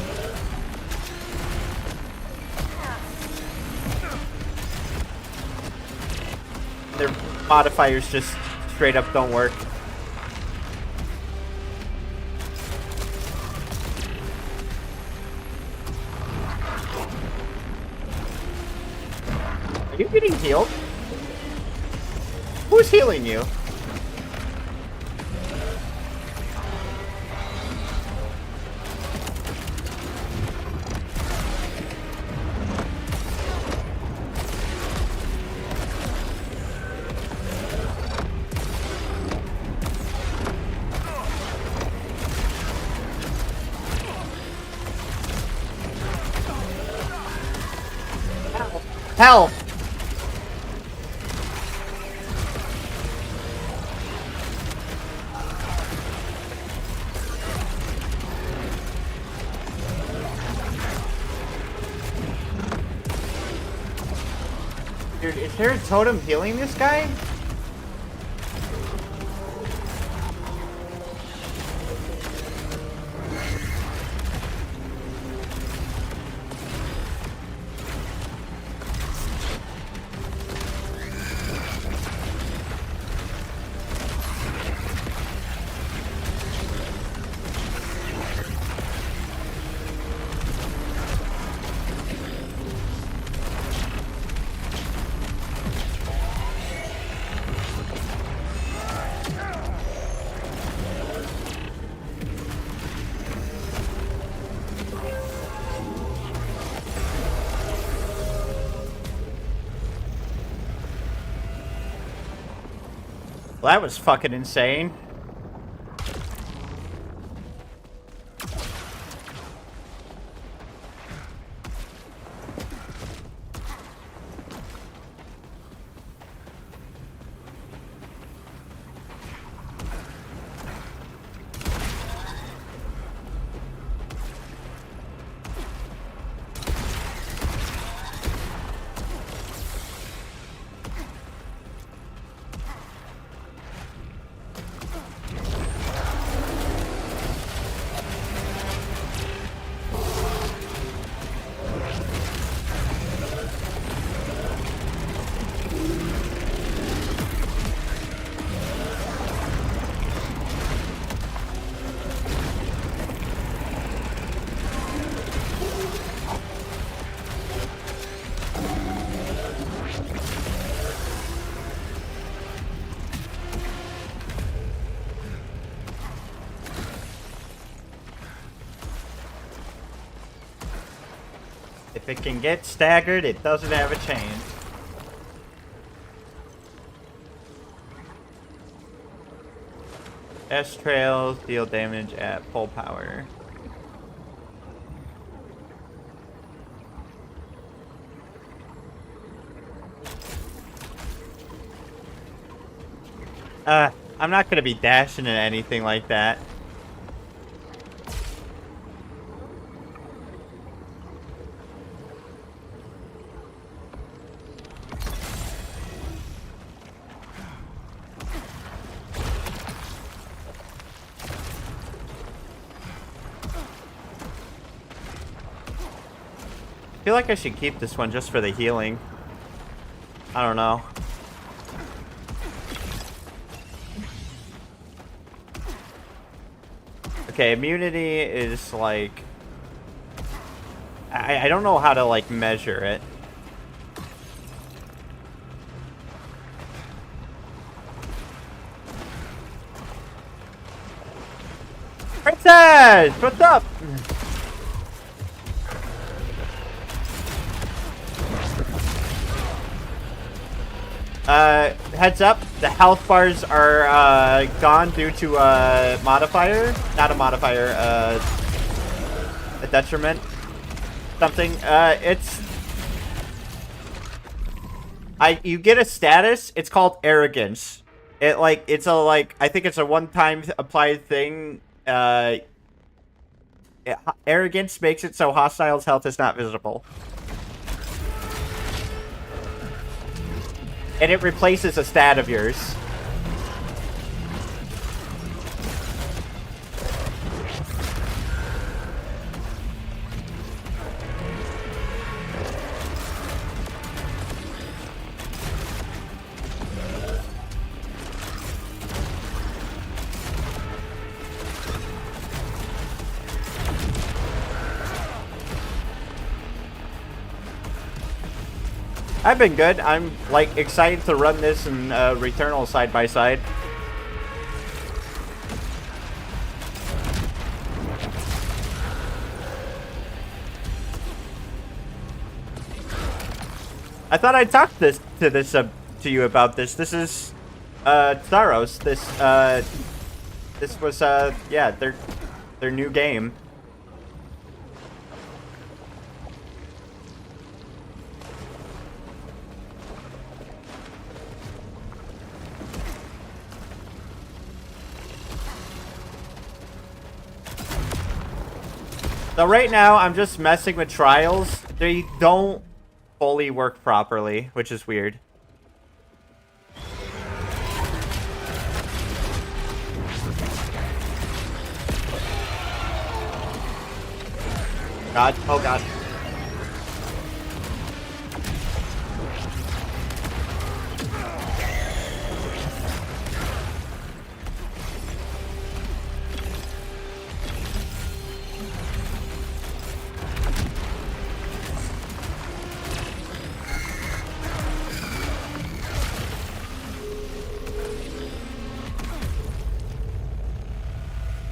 Their modifiers just straight up don't work. Are you getting healed? Who's healing you? Help! Dude, is there a totem healing this guy? Well, that was fucking insane. If it can get staggered, it doesn't have a chance. S trails deal damage at full power. I'm not gonna be dashing at anything like that. I feel like I should keep this one just for the healing. I don't know. Okay, immunity is like... I don't know how to like measure it. Princess! What's up? Heads up, the health bars are gone due to a modifier. Not a modifier, a detriment. Something. You get a status, it's called arrogance. It's a I think it's a one-time applied thing. Arrogance makes it so hostiles' health is not visible. And it replaces a stat of yours. I've been good. I'm like excited to run this and Returnal side by side. I thought I'd talk to you about this. This is Saros. This was yeah, their new game. So right now, I'm just messing with trials. They don't fully work properly, which is weird. God. Oh, God.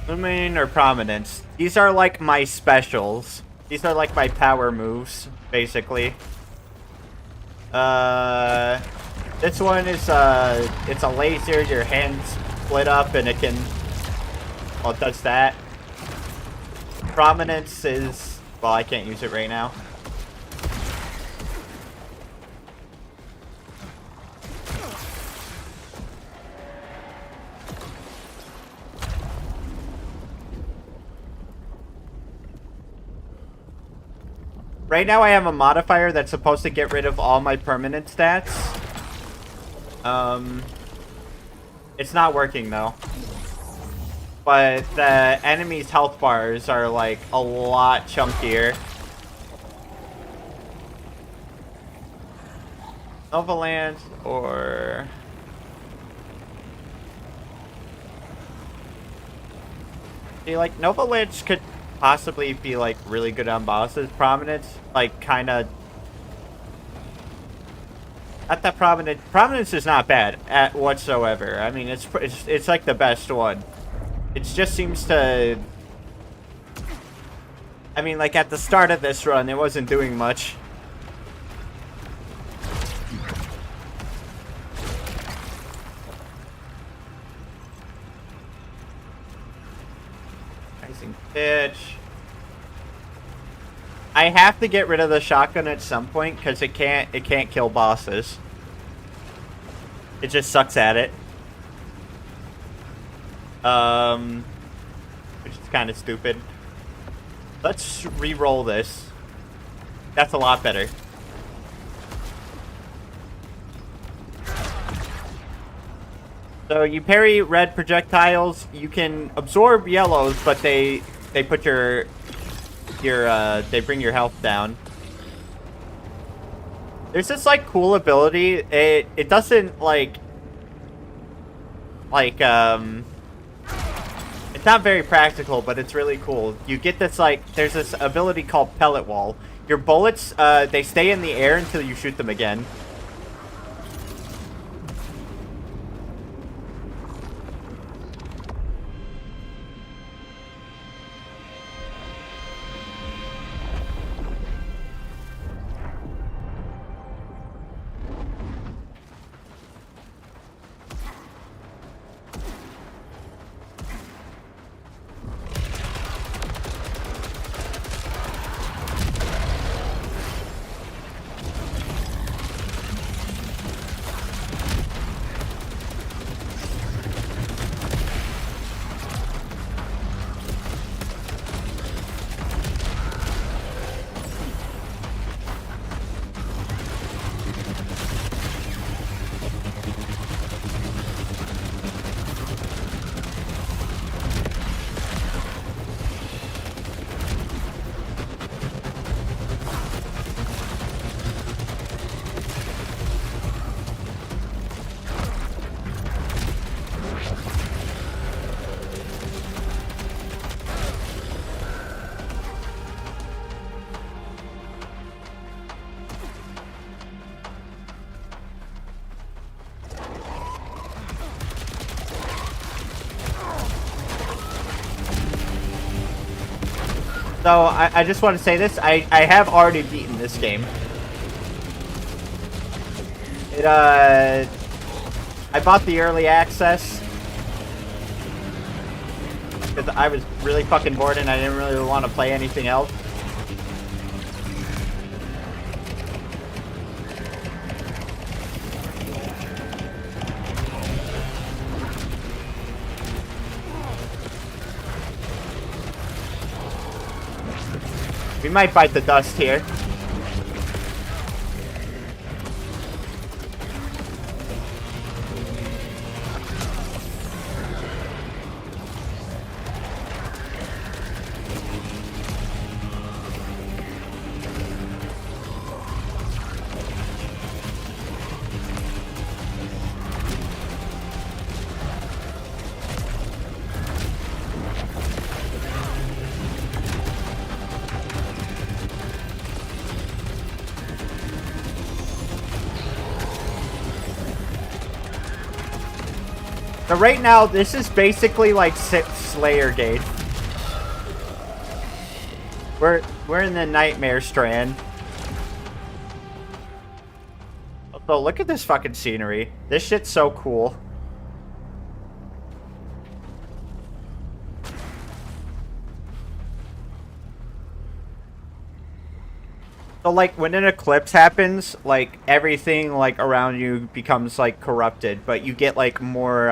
Lumen or Prominence. These are like my specials. These are like my power moves, basically. This one is, it's a laser, your hands split up and it can, well, it does that. Prominence is, well, I can't use it right now. Right now I have a modifier that's supposed to get rid of all my permanent stats. It's not working though. But the enemy's health bars are like a lot chunkier. Nova Lance or... See, like, Nova Lance could possibly be like really good on bosses. Prominence, like, kind of not that prominence is not bad at whatsoever. I mean, it's like the best one. It just seems to, I mean, like at the start of this run it wasn't doing much. Rising pitch. I have to get rid of the shotgun at some point because it can't kill bosses. It just sucks at it. Which is kind of stupid. Let's re-roll this. That's a lot better. So you parry red projectiles. You can absorb yellows, but they put your they bring your health down. There's this like cool ability. It doesn't like it's not very practical, but it's really cool. You get this like there's this ability called pellet wall. Your bullets they stay in the air until you shoot them again. So, I just want to say this, I have already beaten this game. I bought the early access because I was really fucking bored and I didn't really want to play anything else. We might bite the dust here. So right now, this is basically like Slayer Gate. We're in the Nightmare Strand. So look at this fucking scenery. This shit's so cool. So like when an eclipse happens, like everything like around you becomes like corrupted, but you get like more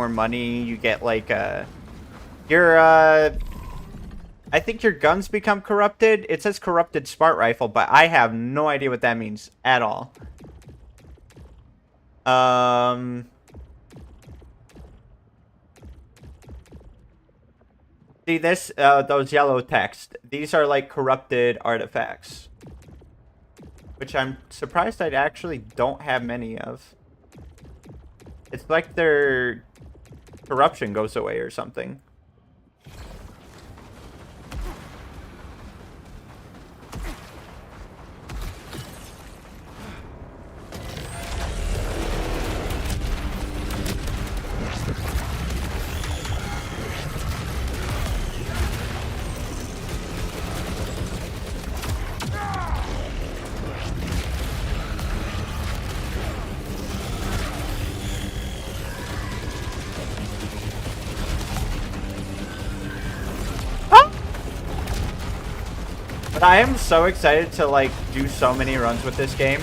money, you get like your I think your guns become corrupted. It says corrupted smart rifle, but I have no idea what that means at all. See this those yellow text. These are like corrupted artifacts. Which I'm surprised I actually don't have many of. It's like their corruption goes away or something. But I am so excited to like do so many runs with this game.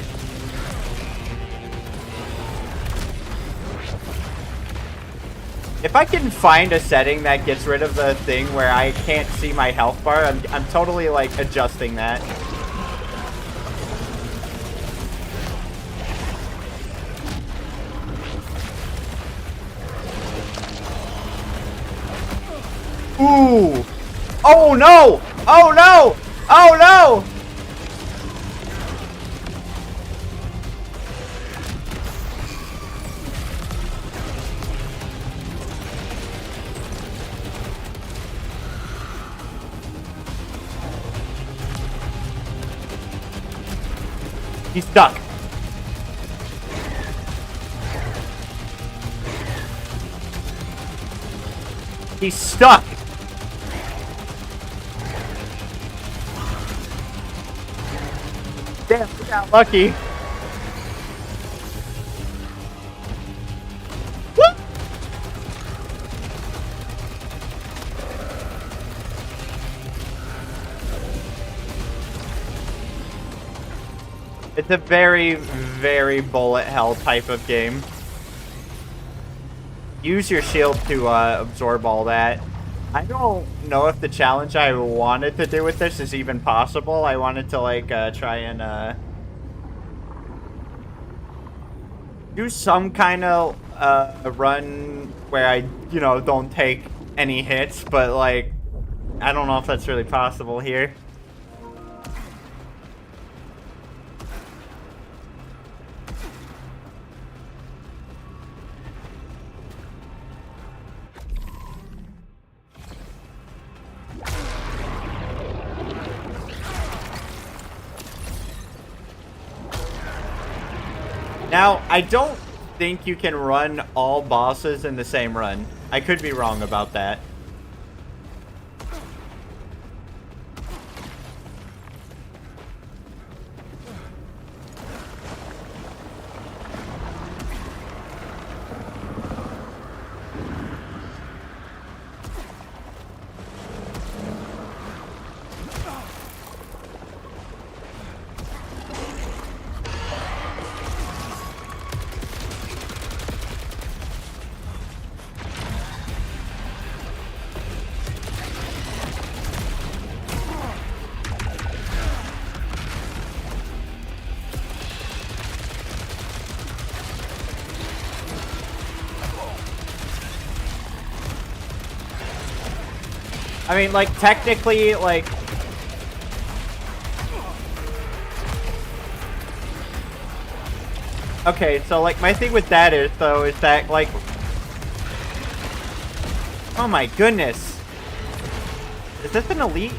If I can find a setting that gets rid of the thing where I can't see my health bar, I'm totally like adjusting that. Ooh! Oh no! Oh no! Oh no! He's stuck. He's stuck. Damn, we got lucky. Woo! It's a very, very bullet hell type of game. Use your shield to absorb all that. I don't know if the challenge I wanted to do with this is even possible. I wanted to like try and do some kind of run where I, you know, don't take any hits, but like I don't know if that's really possible here. Now, I don't think you can run all bosses in the same run. I could be wrong about that. I mean, like, technically, like... Okay, so, like, my thing with that is, though, is that, like... Oh my goodness! Is this an elite?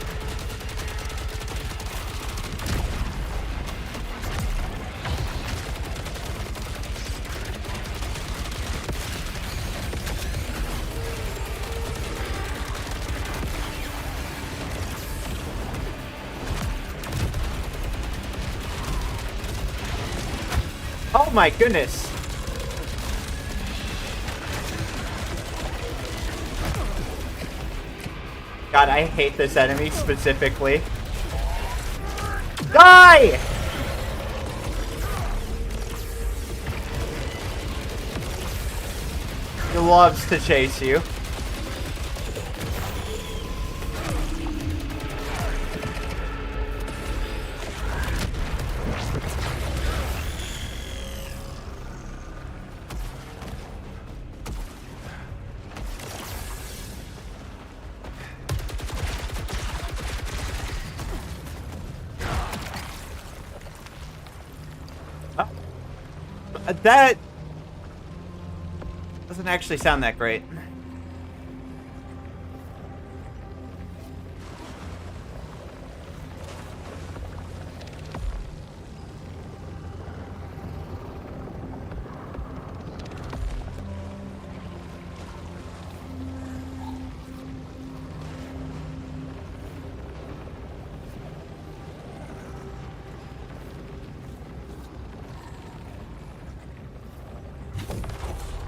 my goodness. God, I hate this enemy specifically. Die! He loves to chase you. That doesn't actually sound that great.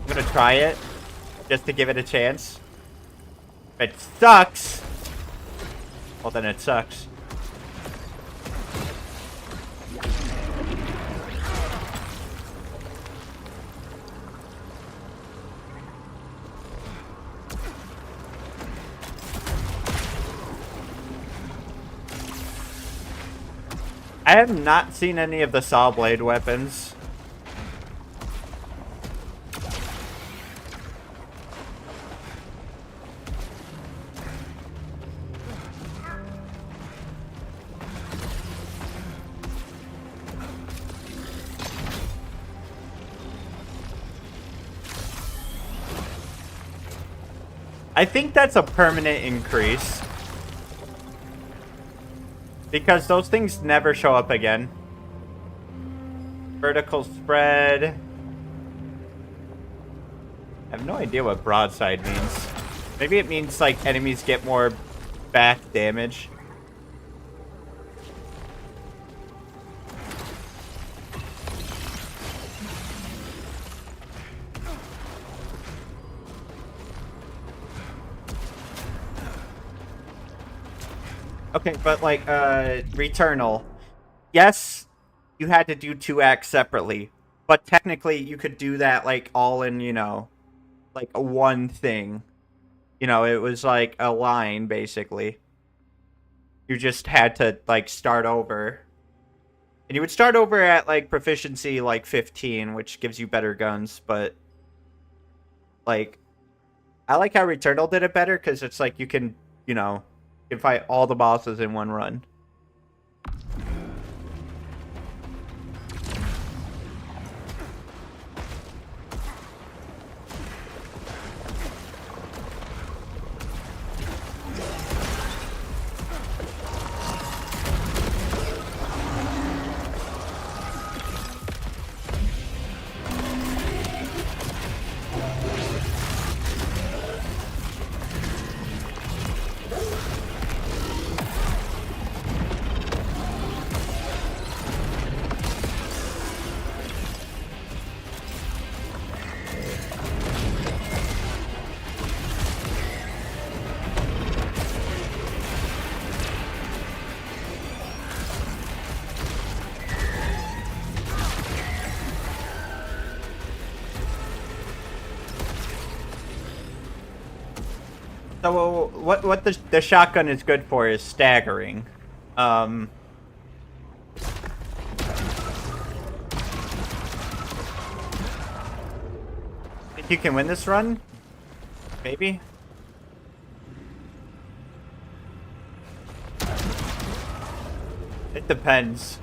I'm gonna try it, just to give it a chance. If it sucks, well then it sucks. I have not seen any of the saw blade weapons. I think that's a permanent increase. Because those things never show up again. Vertical spread. I have no idea what broadside means. Maybe it means like enemies get more back damage. Okay, but like, Returnal. Yes, you had to do 2 acts separately. But technically, you could do that, like, all in, you know, like, a one thing. You know, it was like a line, basically. You just had to, like, start over. And you would start over at, like, proficiency, like, 15, which gives you better guns, but... Like, I like how Returnal did it better, because it's like you can, you know... You can fight all the bosses in one run. So what the shotgun is good for is staggering. Think you can win this run? Maybe? It depends.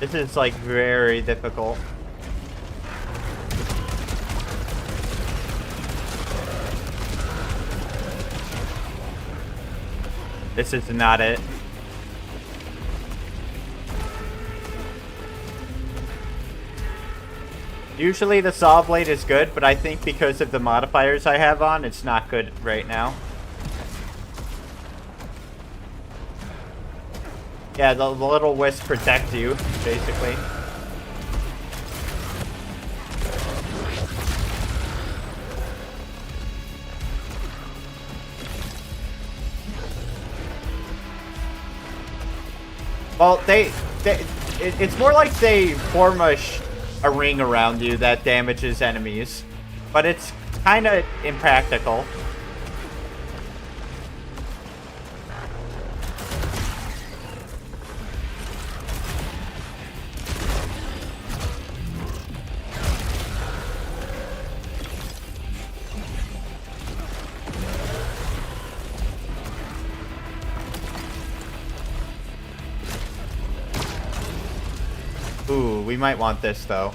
This is like very difficult. This is not it. Usually the saw blade is good, but I think because of the modifiers I have on, it's not good right now. Yeah, the little wisp protect you, basically. Well, it's more like they form a ring around you that damages enemies, but it's kind of impractical. Ooh, we might want this, though.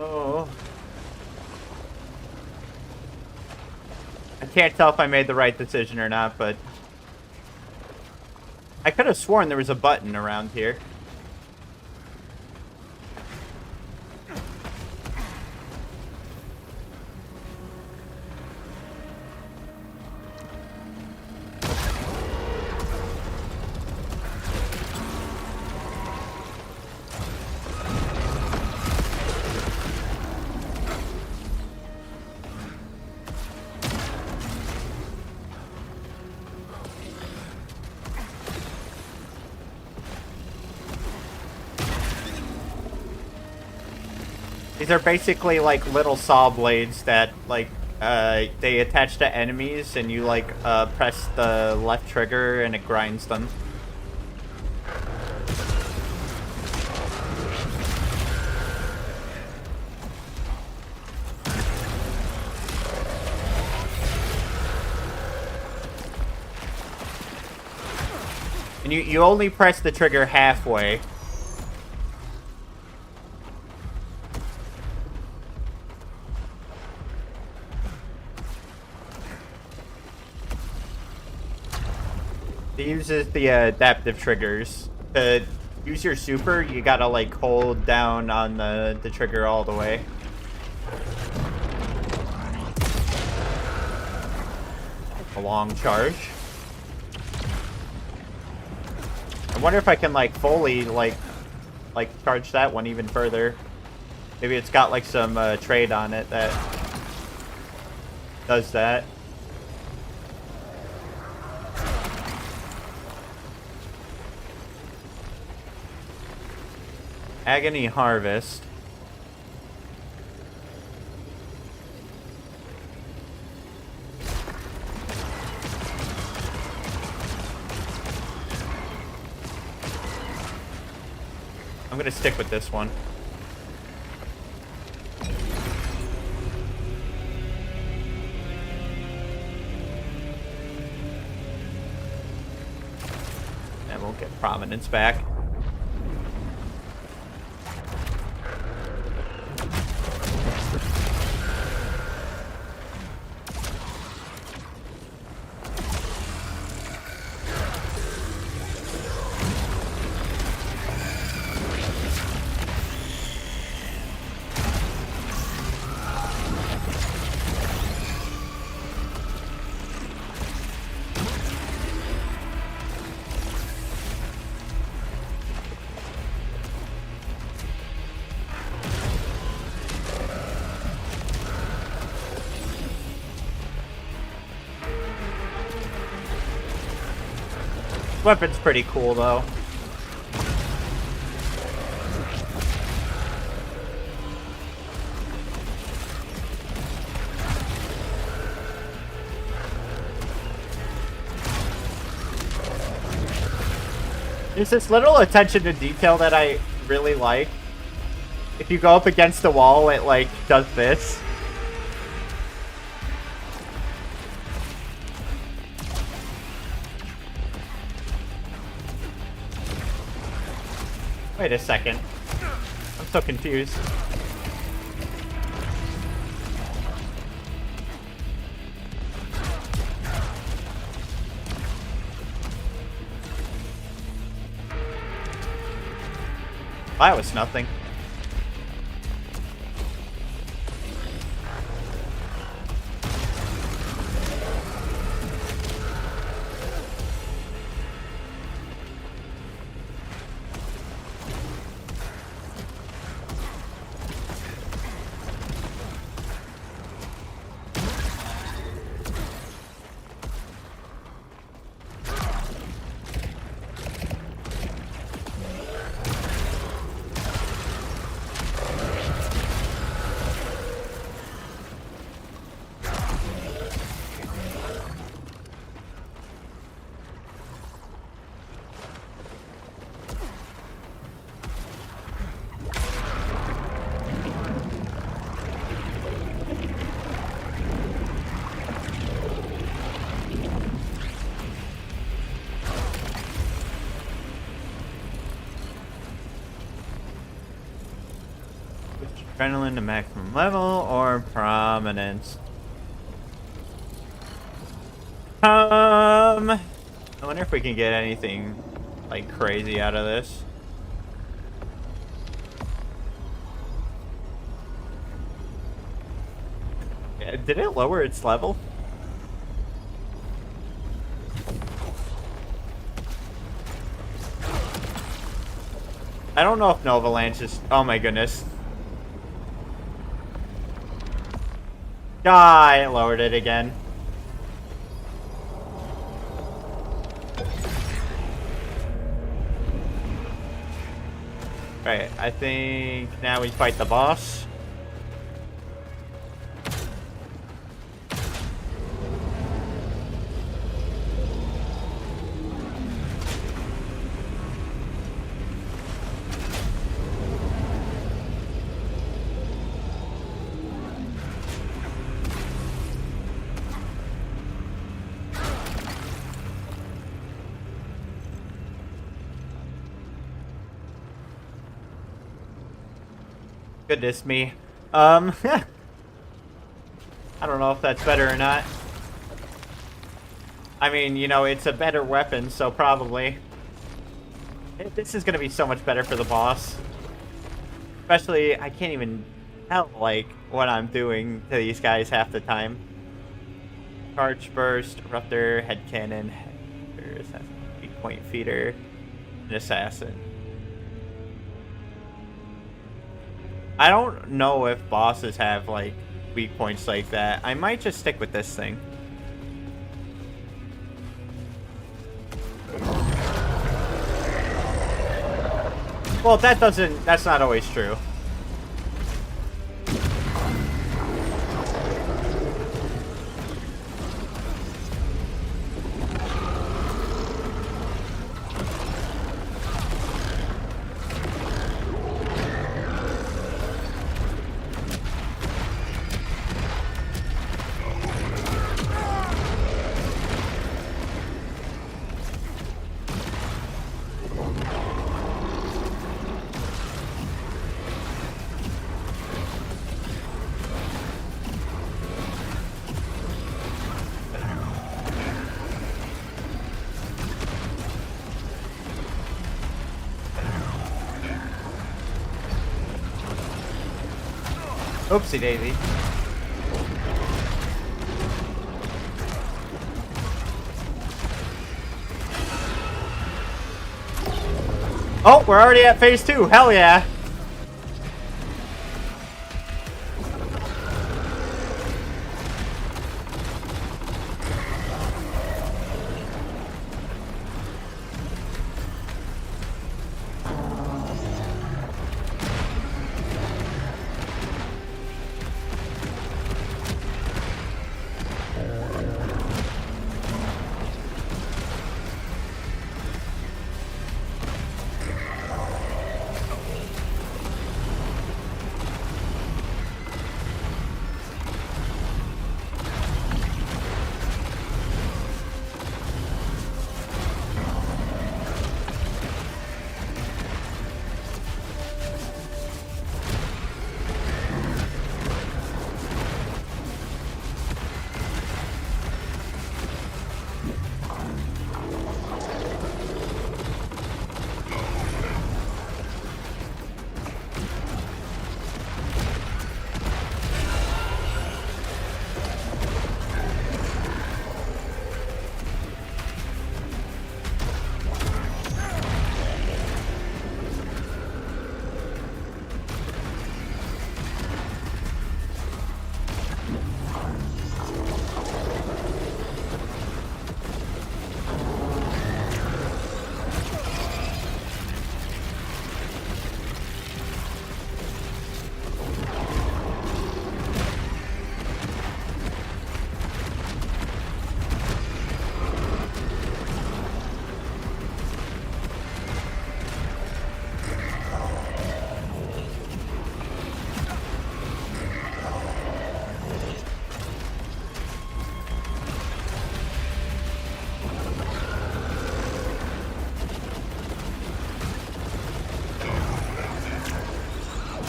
Oh. I can't tell if I made the right decision or not, but I could have sworn there was a button around here. These are basically like little saw blades that like they attach to enemies, and you like press the left trigger and it grinds them. And you only press the trigger halfway. It uses the adaptive triggers. To use your super, you gotta like hold down on the trigger all the way. A long charge. I wonder if I can like fully like charge that one even further. Maybe it's got like some trade on it that does that. Agony Harvest. I'm gonna stick with this one. And we'll get prominence back. Weapon's pretty cool, though. There's this little attention to detail that I really like. If you go up against the wall, it, like, does this. Wait a second. I'm so confused. That was nothing. Adrenaline to maximum level or prominence. I wonder if we can get anything like crazy out of this. Yeah, did it lower its level? I don't know if Nova Lance is... Oh my goodness. Ah, it lowered it again. Right, I think now we fight the boss. Goodness me. I don't know if that's better or not. I mean, you know, it's a better weapon, so probably. This is gonna be so much better for the boss. Especially, I can't even tell, like, what I'm doing to these guys half the time. Charge burst, eruptor, head cannon, assassin, weak point feeder, and assassin. I don't know if bosses have, like, weak points like that. I might just stick with this thing. Well, that's not always true. Oopsie daisy. Oh, we're already at phase 2. Hell yeah.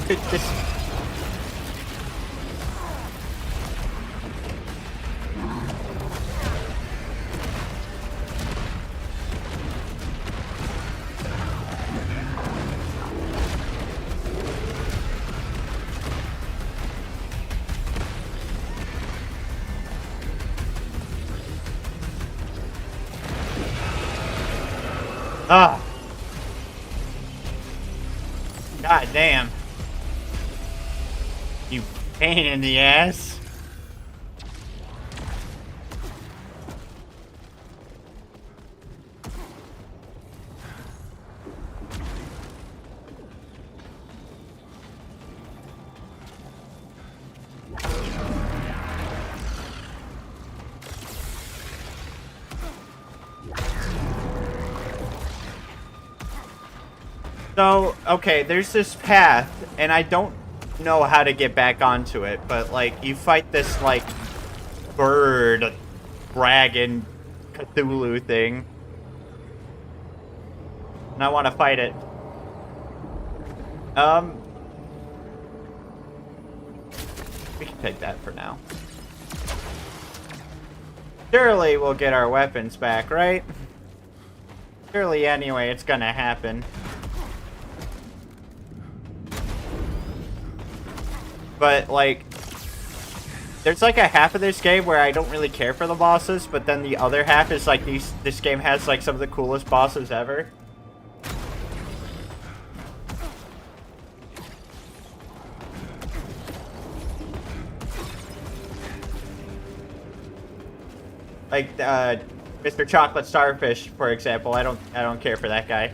This... Ah. God damn. You pain in the ass. So, okay, there's this path, and I don't know how to get back onto it, but, like, you fight this, like, bird, dragon, Cthulhu thing. And I want to fight it. We can take that for now. Surely we'll get our weapons back, right? Surely anyway, it's gonna happen. But, like, there's, like, a half of this game where I don't really care for the bosses, but then the other half is, like, this game has, like, some of the coolest bosses ever. Like, Mr. Chocolate Starfish, for example. I don't care for that guy.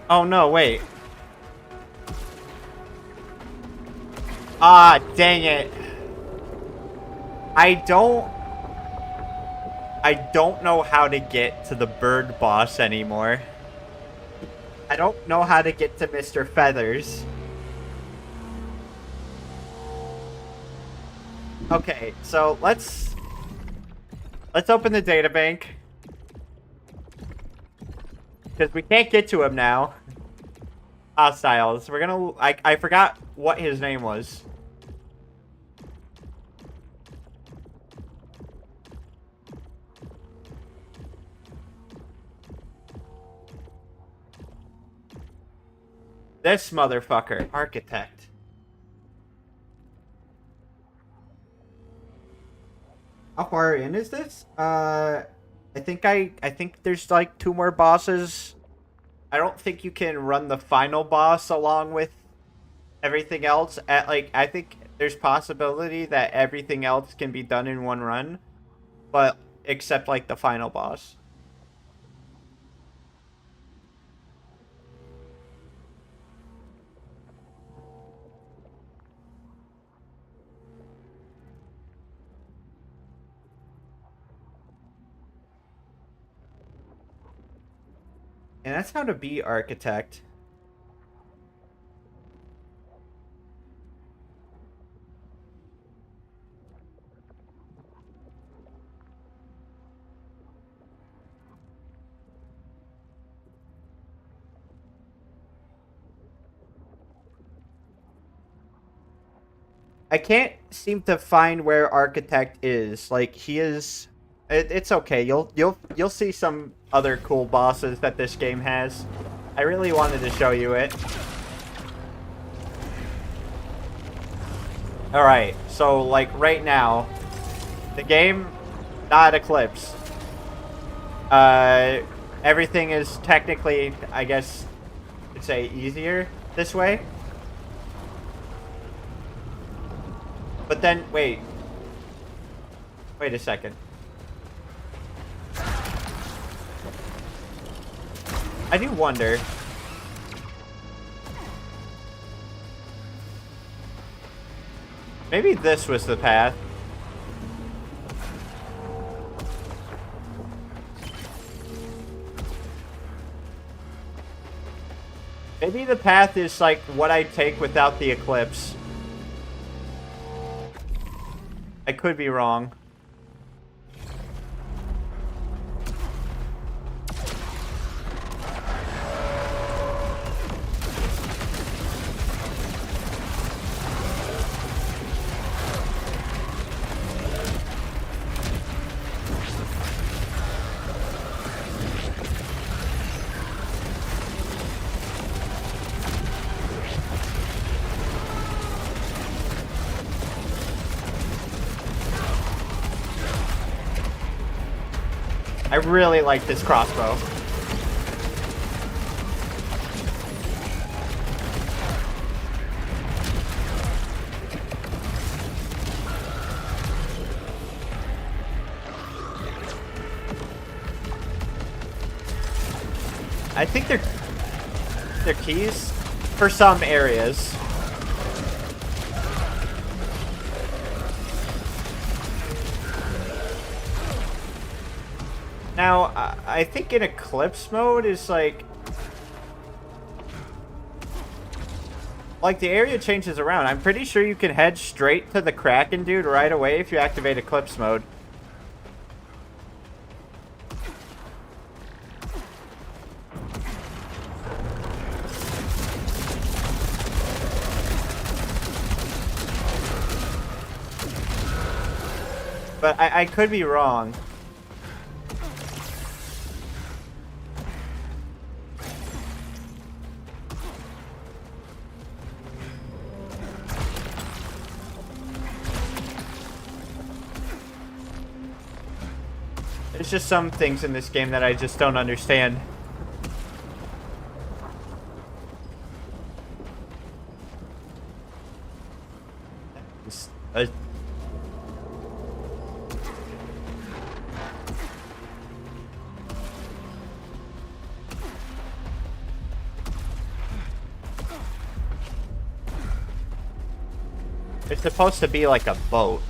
Oh no, wait. Ah, dang it. I don't know how to get to the bird boss anymore. I don't know how to get to Mr. Feathers. Okay, so let's open the databank. Because we can't get to him now. Hostiles. We're gonna... I forgot what his name was. This motherfucker. Architect. How far in is this? I think there's like 2 more bosses. I don't think you can run the final boss along with everything else. I think there's possibility that everything else can be done in one run, but except like the final boss. And that's how to be Architect. I can't seem to find where Architect is. Like, he is... It's okay. You'll see some other cool bosses that this game has. I really wanted to show you it. Alright, so like right now, the game, not Eclipse. Everything is technically, I guess, you'd say easier this way. But then, wait a second. I do wonder. Maybe this was the path. Maybe the path is like what I take without the eclipse. I could be wrong. I really like this crossbow. I think they're keys for some areas. Now, I think in Eclipse mode is like the area changes around. I'm pretty sure you can head straight to the Kraken dude right away if you activate Eclipse mode. But I could be wrong. There's just some things in this game that I just don't understand. It's supposed to be like a boat.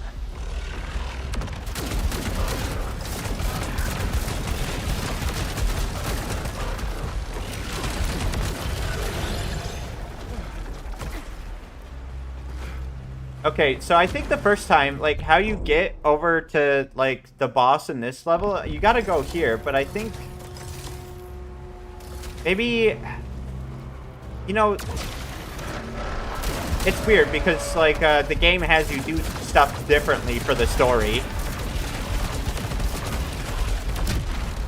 Okay, so I think the first time, like, how you get over to, like, the boss in this level, you gotta go here, but I think maybe, you know, it's weird because, like, the game has you do stuff differently for the story.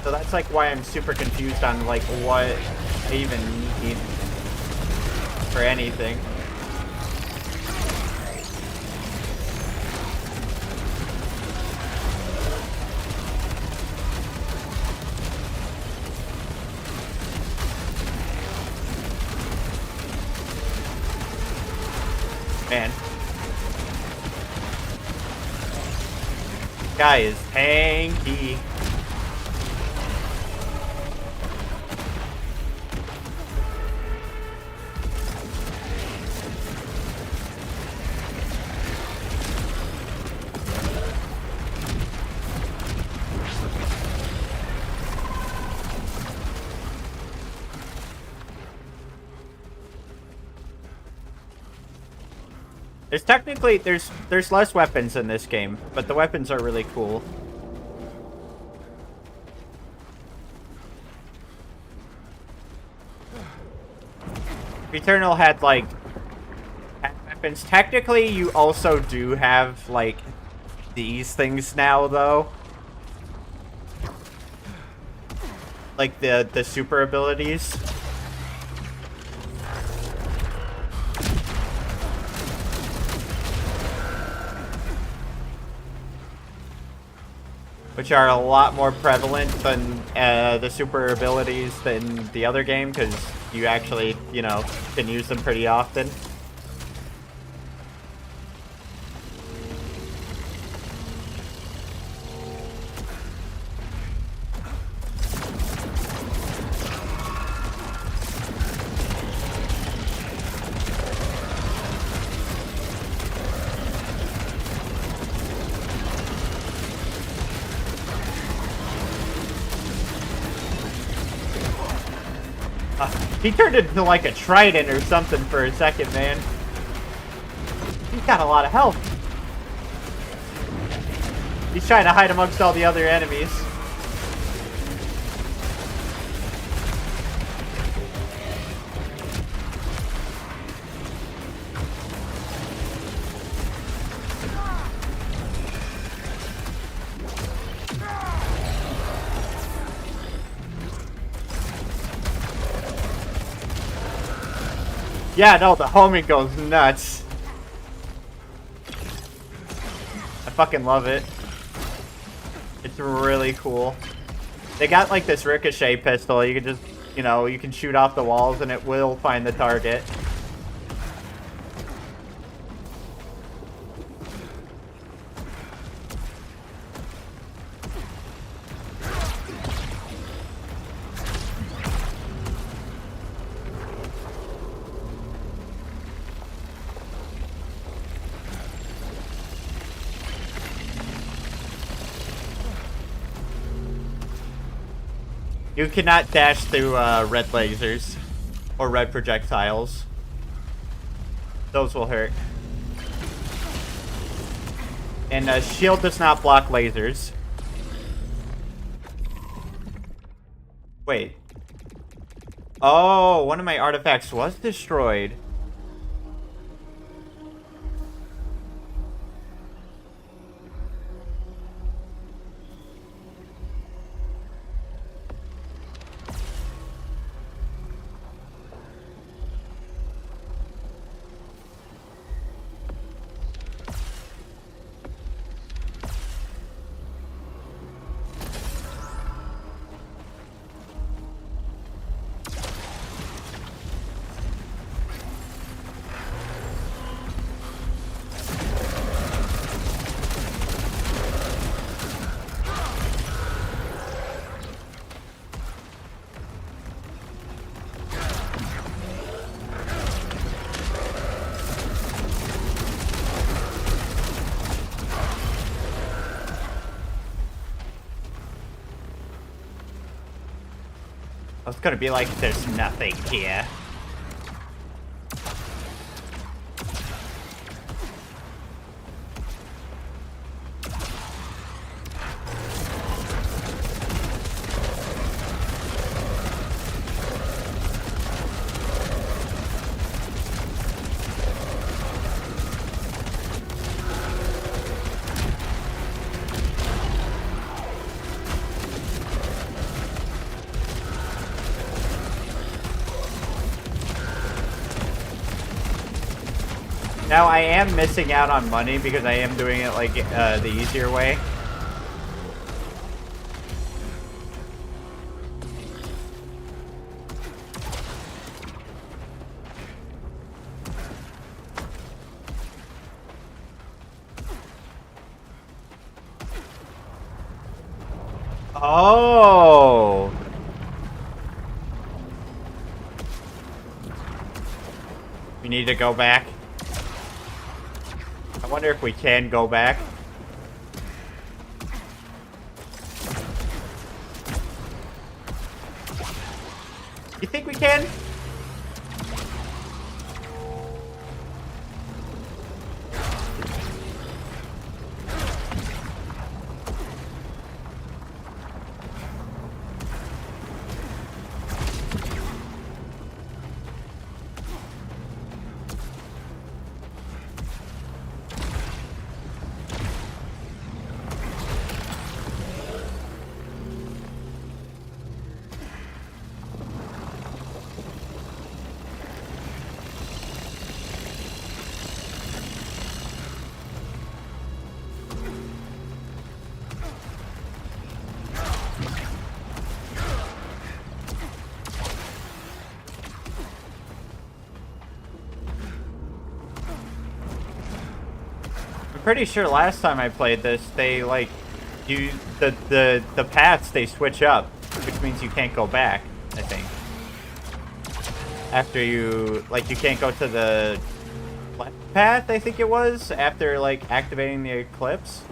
So that's, like, why I'm super confused on, like, what I even need for anything. Man. Guy is tanky. There's technically, there's less weapons in this game, but the weapons are really cool. Eternal had, like, weapons. Technically, you also do have, like, these things now, though. Like, the super abilities. Which are a lot more prevalent than the super abilities in the other game, because you actually, you know, can use them pretty often. He turned into like a trident or something for a second, man. He's got a lot of health. He's trying to hide amongst all the other enemies. Yeah, no, the homing goes nuts. I fucking love it. It's really cool. They got like this ricochet pistol. You can just, you know, you can shoot off the walls and it will find the target. You cannot dash through red lasers or red projectiles. Those will hurt. And shield does not block lasers. Wait. Oh, one of my artifacts was destroyed. I was gonna be like, there's nothing here. Now, I am missing out on money because I am doing it like the easier way. Oh! We need to go back. I wonder if we can go back. You think we can? Pretty sure last time I played this, they like the paths they switch up, which means you can't go back. I think after you you can't go to the left path. I think it was after like activating the eclipse.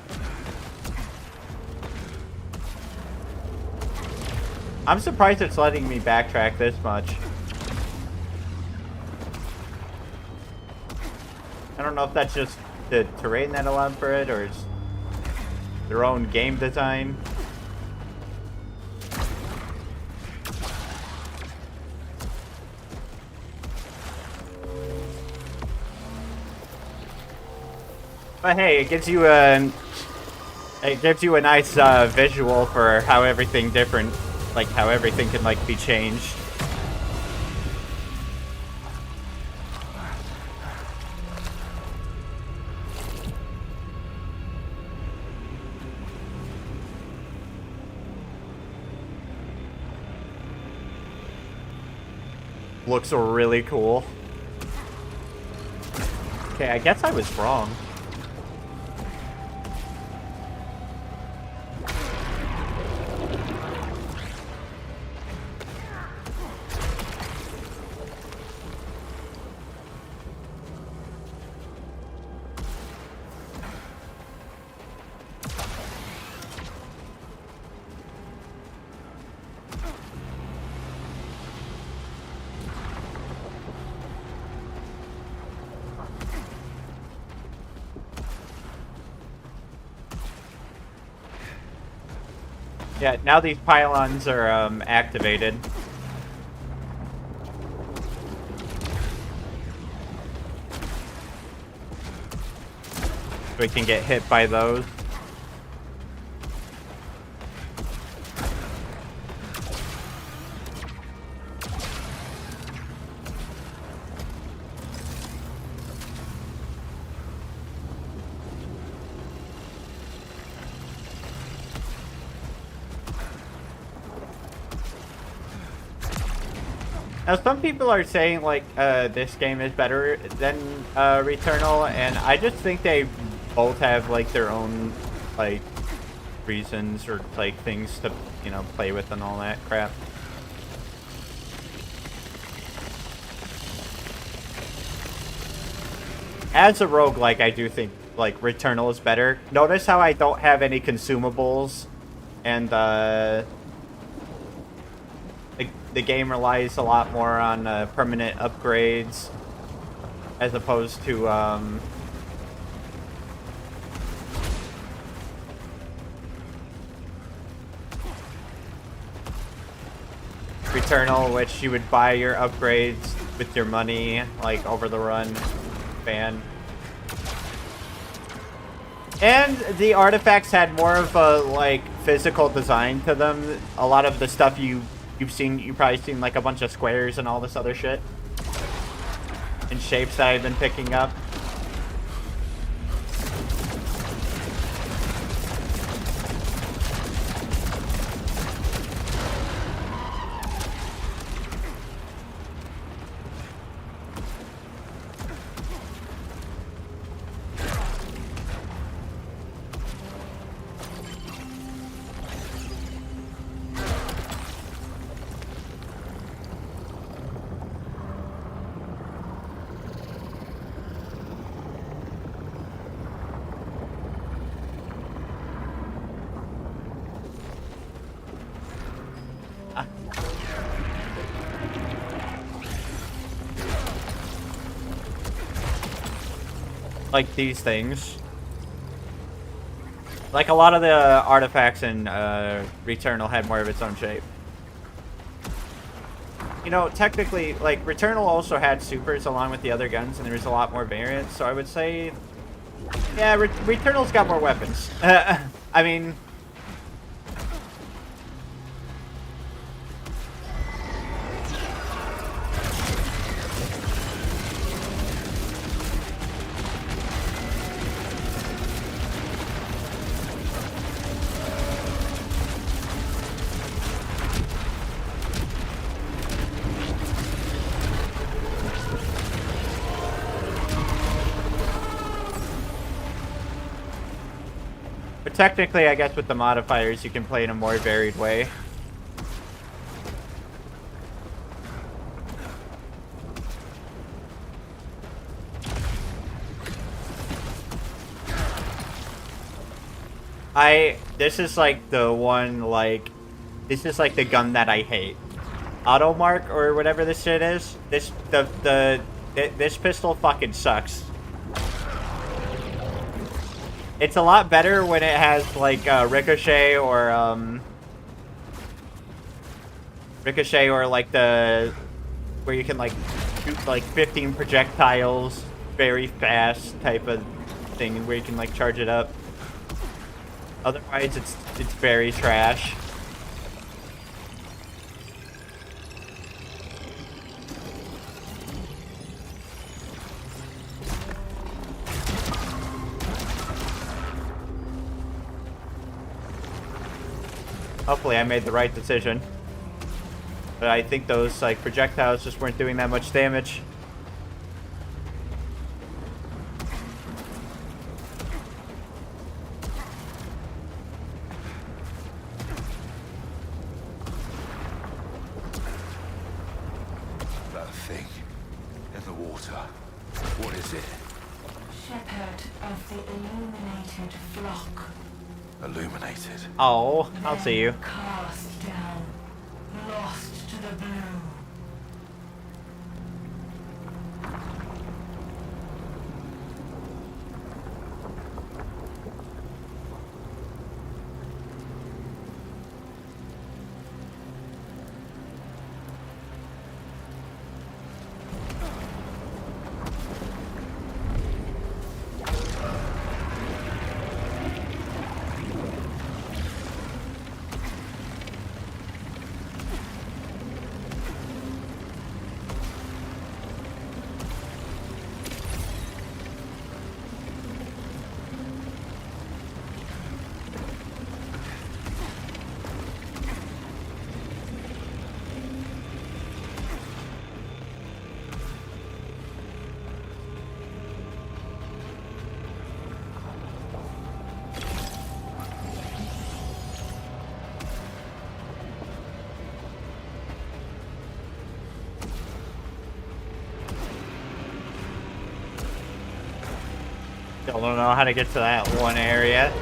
I'm surprised it's letting me backtrack this much. I don't know if that's just the terrain that allowed for it, or it's their own game design. But hey, it gives you a nice visual for how everything different, like how everything can like be changed. Looks really cool. Okay, I guess I was wrong. Yeah, now these pylons are activated. We can get hit by those. Now, some people are saying, like, this game is better than Returnal, and I just think they both have, like, their own, like, reasons or, like, things to, you know, play with and all that crap. As a roguelike, I do think, like, Returnal is better. Notice how I don't have any consumables, and, the game relies a lot more on permanent upgrades as opposed to Returnal, which you would buy your upgrades with your money, like over the run span. And the artifacts had more of a like physical design to them. A lot of the stuff you've probably seen like a bunch of squares and all this other shit and shapes that I've been picking up. Like these things. Like a lot of the artifacts in Returnal had more of its own shape. You know, technically, like, Returnal also had supers along with the other guns, and there was a lot more variants, so I would say... Yeah, Returnal's got more weapons. I mean... But technically, I guess with the modifiers, you can play in a more varied way. This is like the one, like, this is like the gun that I hate. Automark or whatever this shit is. This pistol fucking sucks. It's a lot better when it has like ricochet or like the where you can like shoot like 15 projectiles very fast type of thing, where you can like charge it up. Otherwise, it's very trash. Hopefully I made the right decision. But I think those like projectiles just weren't doing that much damage. That thing in the water. What is it? Shepherd of the illuminated flock. Illuminated. Oh, I'll see you. Cast down, lost to the blue. Still don't know how to get to that one area.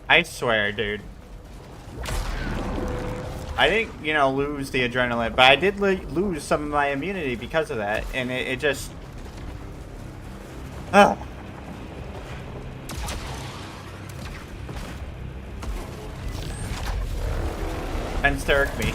I swear, dude. I didn't, you know, lose the adrenaline, but I did lose some of my immunity because of that, and it just... Ugh. Tends to irk me.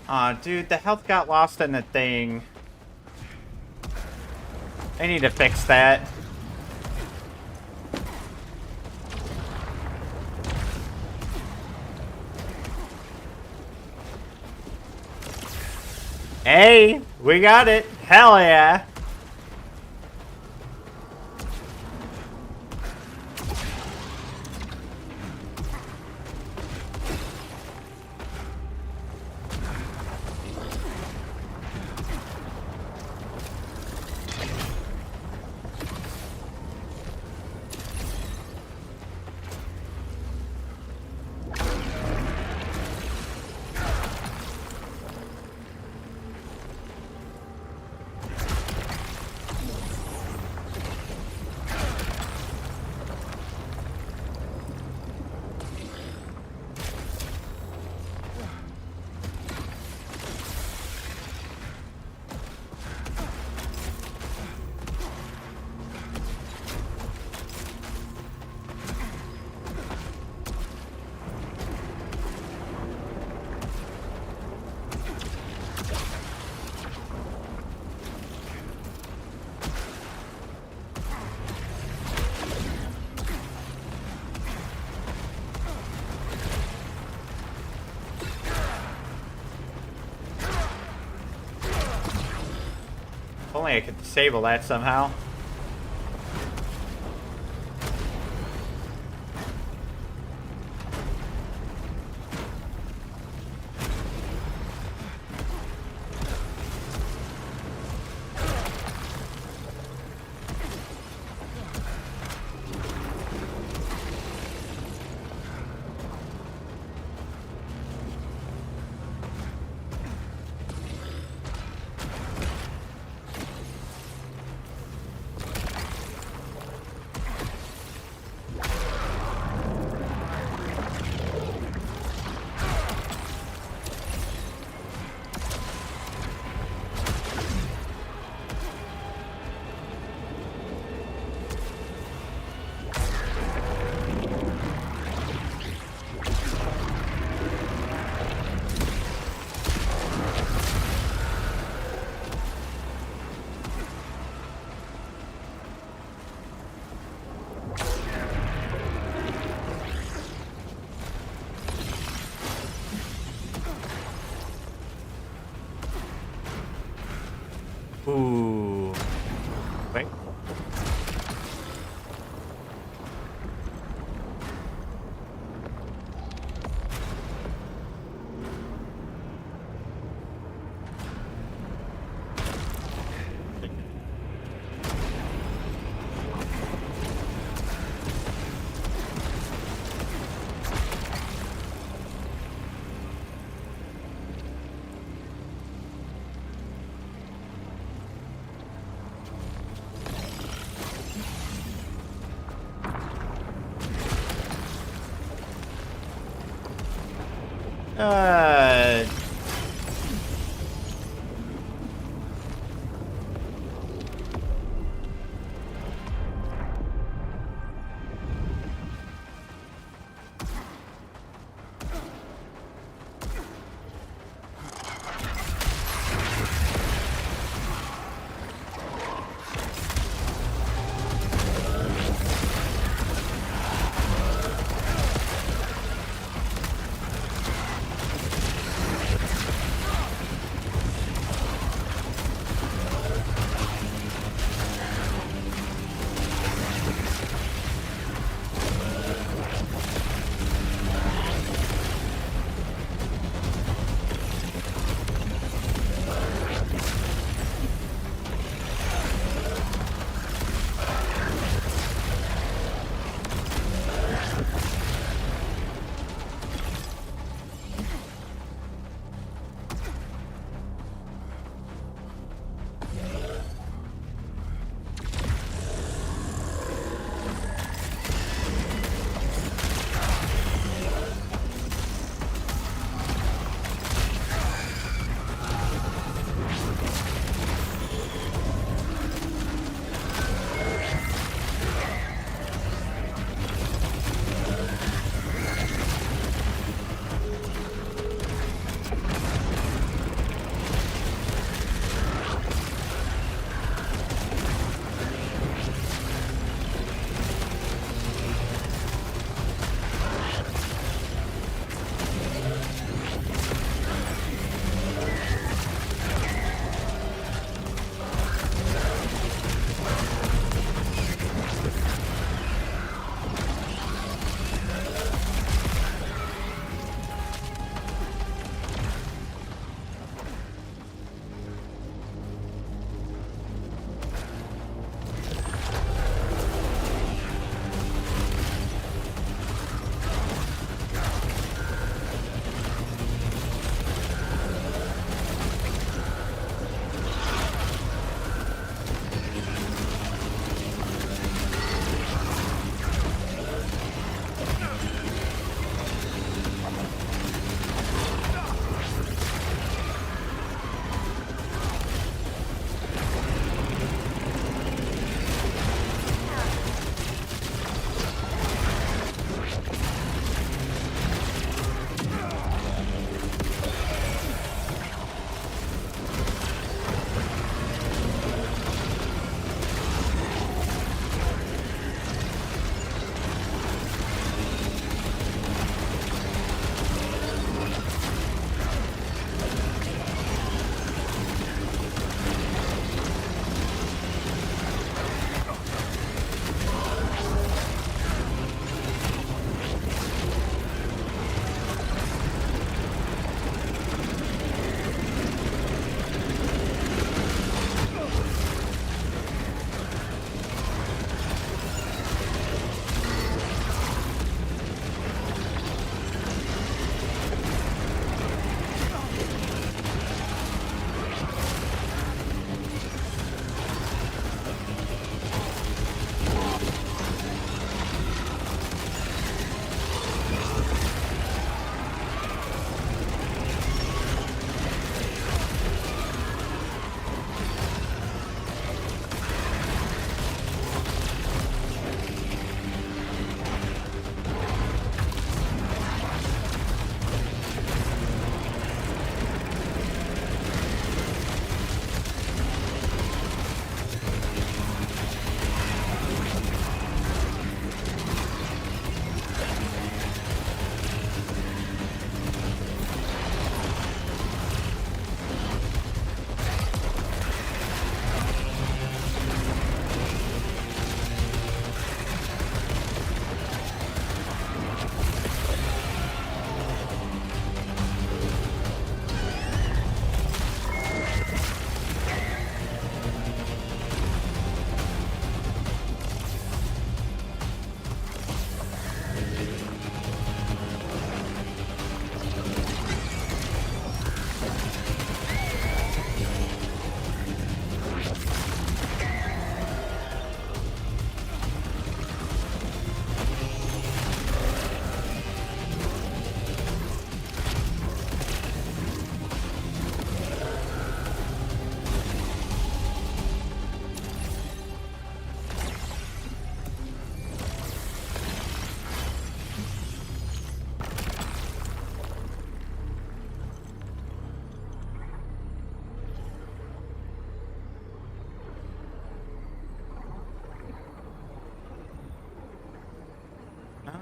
Aw, dude, the health got lost in the thing. I need to fix that. Hey, we got it. Hell yeah. If only I could disable that somehow. Ooh. Wait. Uh.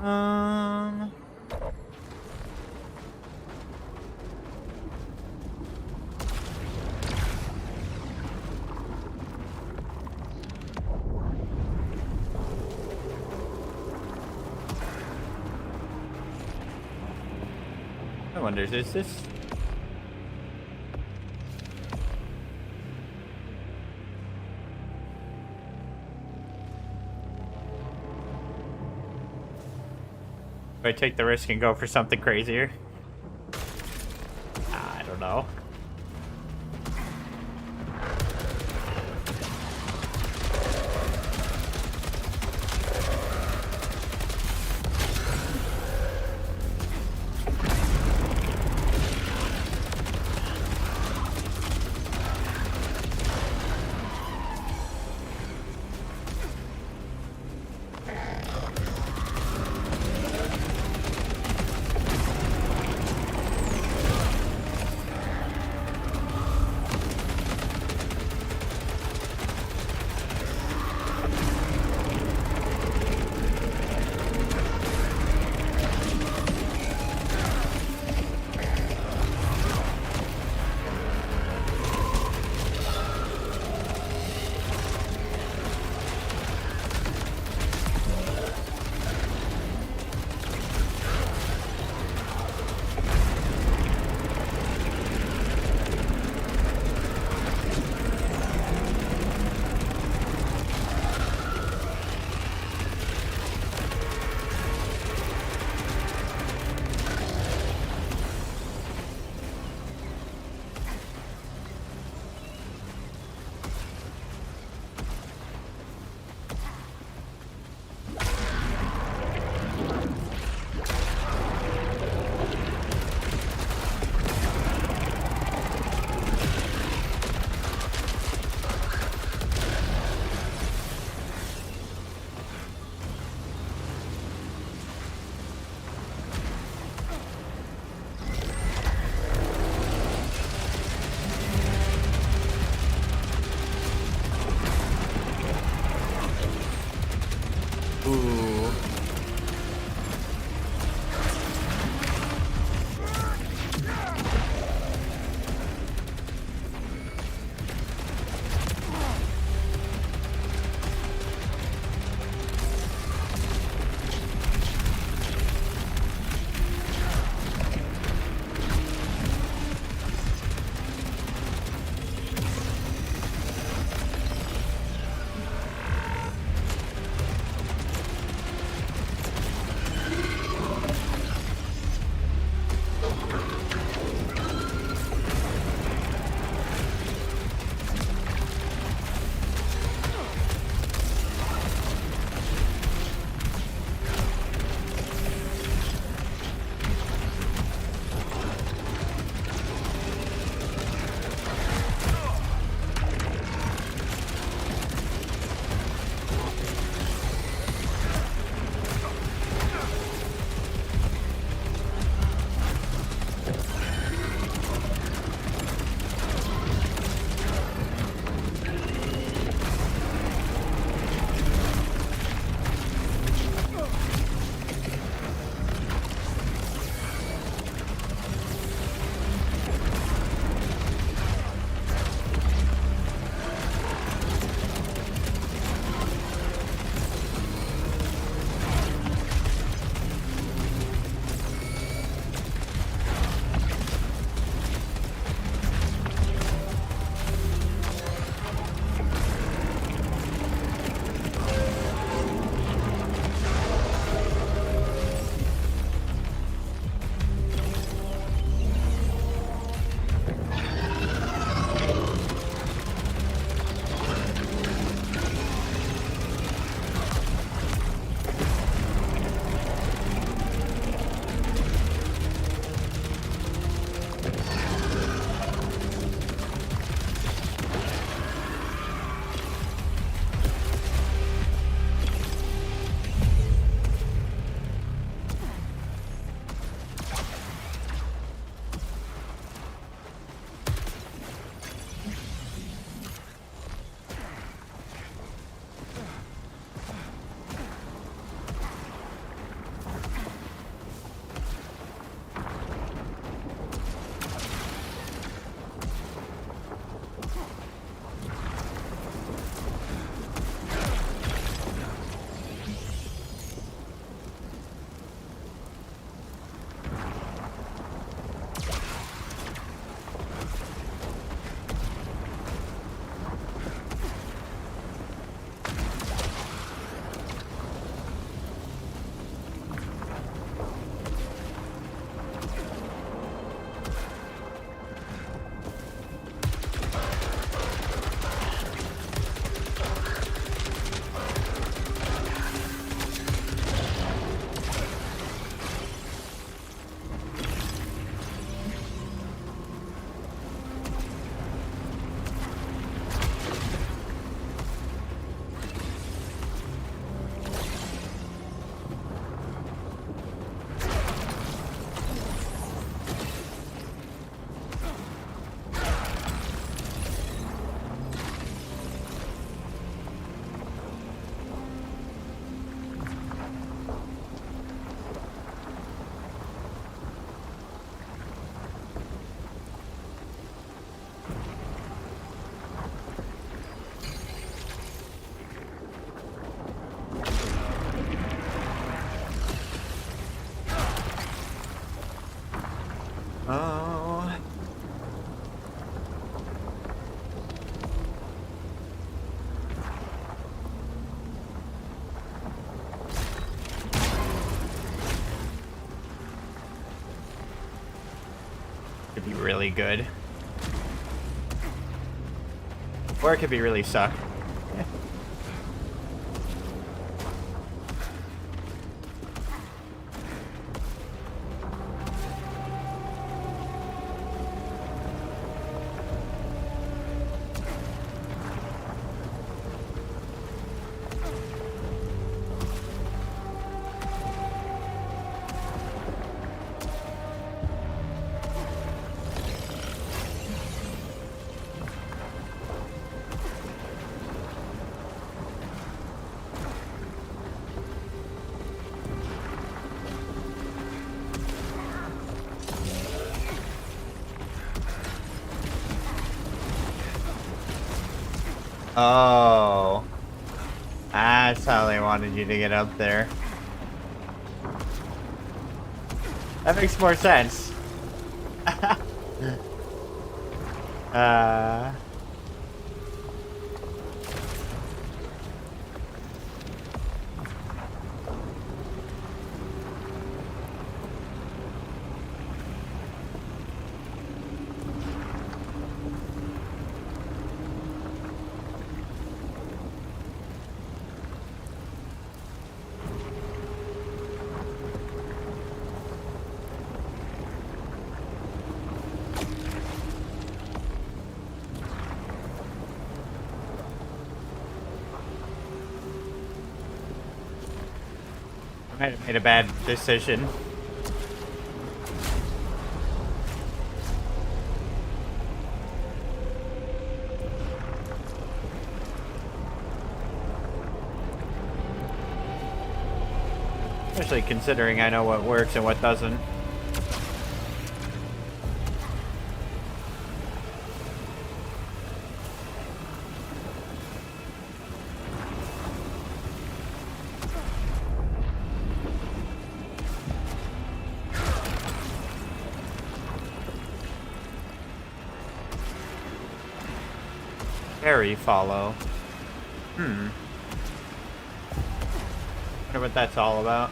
Um. I wonder, is this? Do I take the risk and go for something crazier? I don't know. really good. Or it could be really suck. Oh. That's how they wanted you to get up there. That makes more sense. uh... I might have made a bad decision. Especially considering I know what works and what doesn't. Fairy follow. Wonder what that's all about.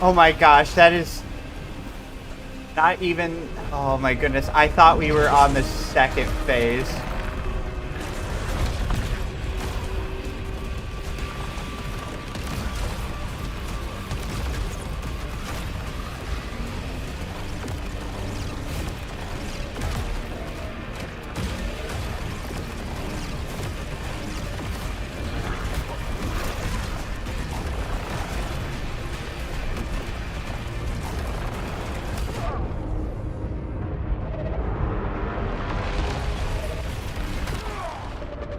Oh my gosh, that is not even... Oh my goodness, I thought we were on the second phase.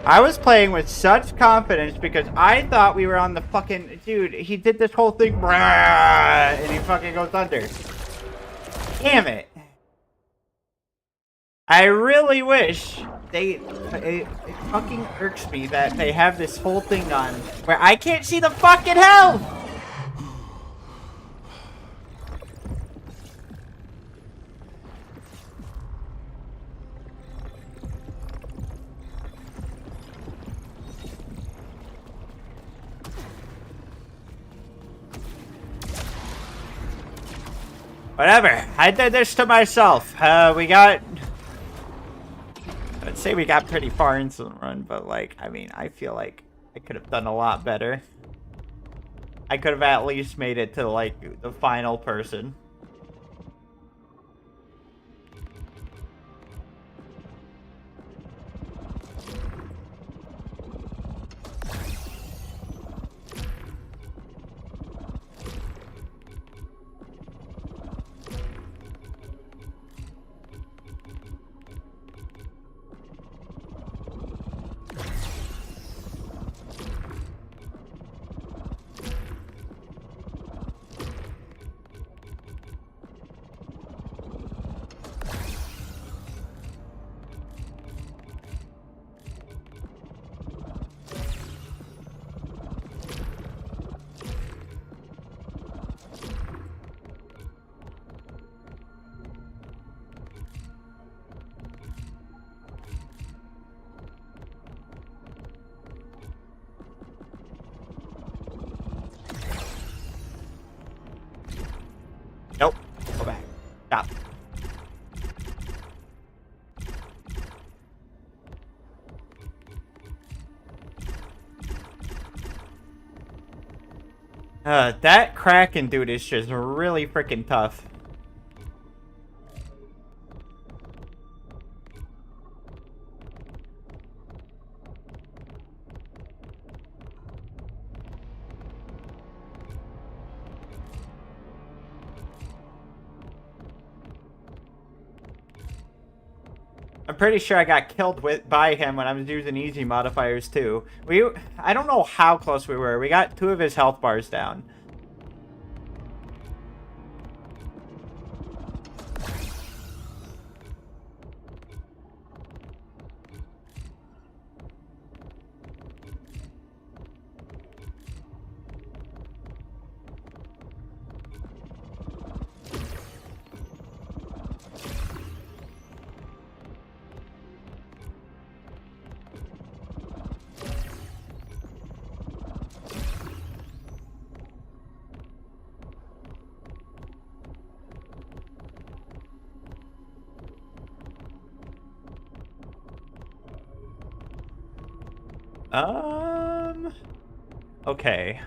I was playing with such confidence because I thought we were on the fucking... Dude, he did this whole thing, and he fucking goes under. Damn it. I really wish they... It fucking irks me that they have this whole thing on where I can't see the fucking hell! Whatever. I did this to myself. We got... I'd say we got pretty far into the run, but, like, I mean, I feel like I could have done a lot better. I could have at least made it to, like, the final person. Nope. Go back. Stop. That Kraken dude is just really freaking tough. I'm pretty sure I got killed by him when I was using easy modifiers too. I don't know how close we were. We got 2 of his health bars down. Okay.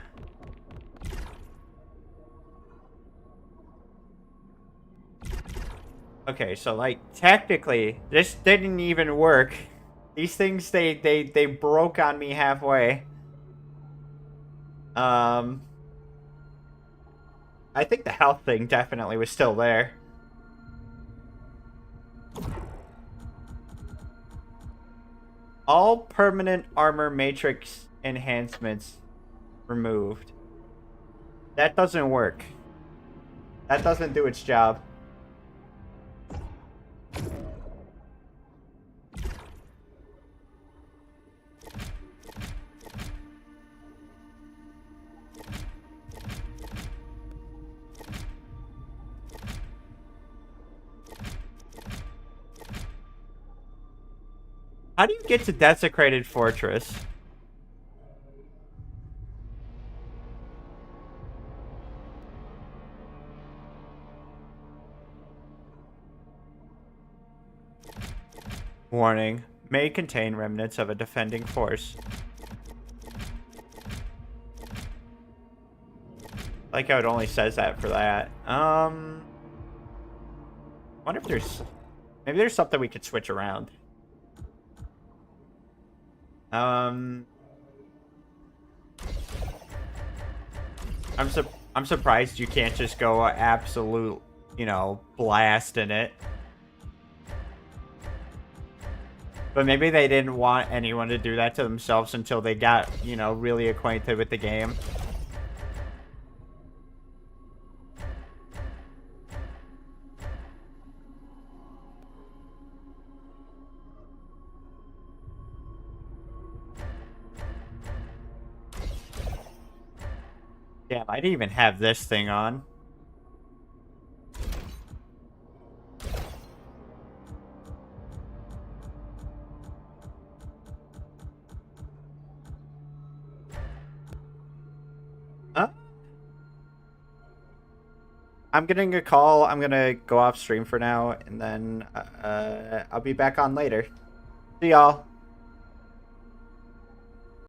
Okay, so like technically this didn't even work. These things they broke on me halfway. I think the health thing definitely was still there. All permanent armor matrix enhancements removed. That doesn't work. That doesn't do its job. How do you get to Desecrated Fortress? Warning. May contain remnants of a defending force. Like how it only says that for that. Wonder if there's... Maybe there's something we could switch around. I'm surprised you can't just go absolute, you know, blast in it. But maybe they didn't want anyone to do that to themselves until they got, you know, really acquainted with the game. Damn, I didn't even have this thing on. Huh? I'm getting a call. I'm gonna go off stream for now, and then I'll be back on later. See y'all.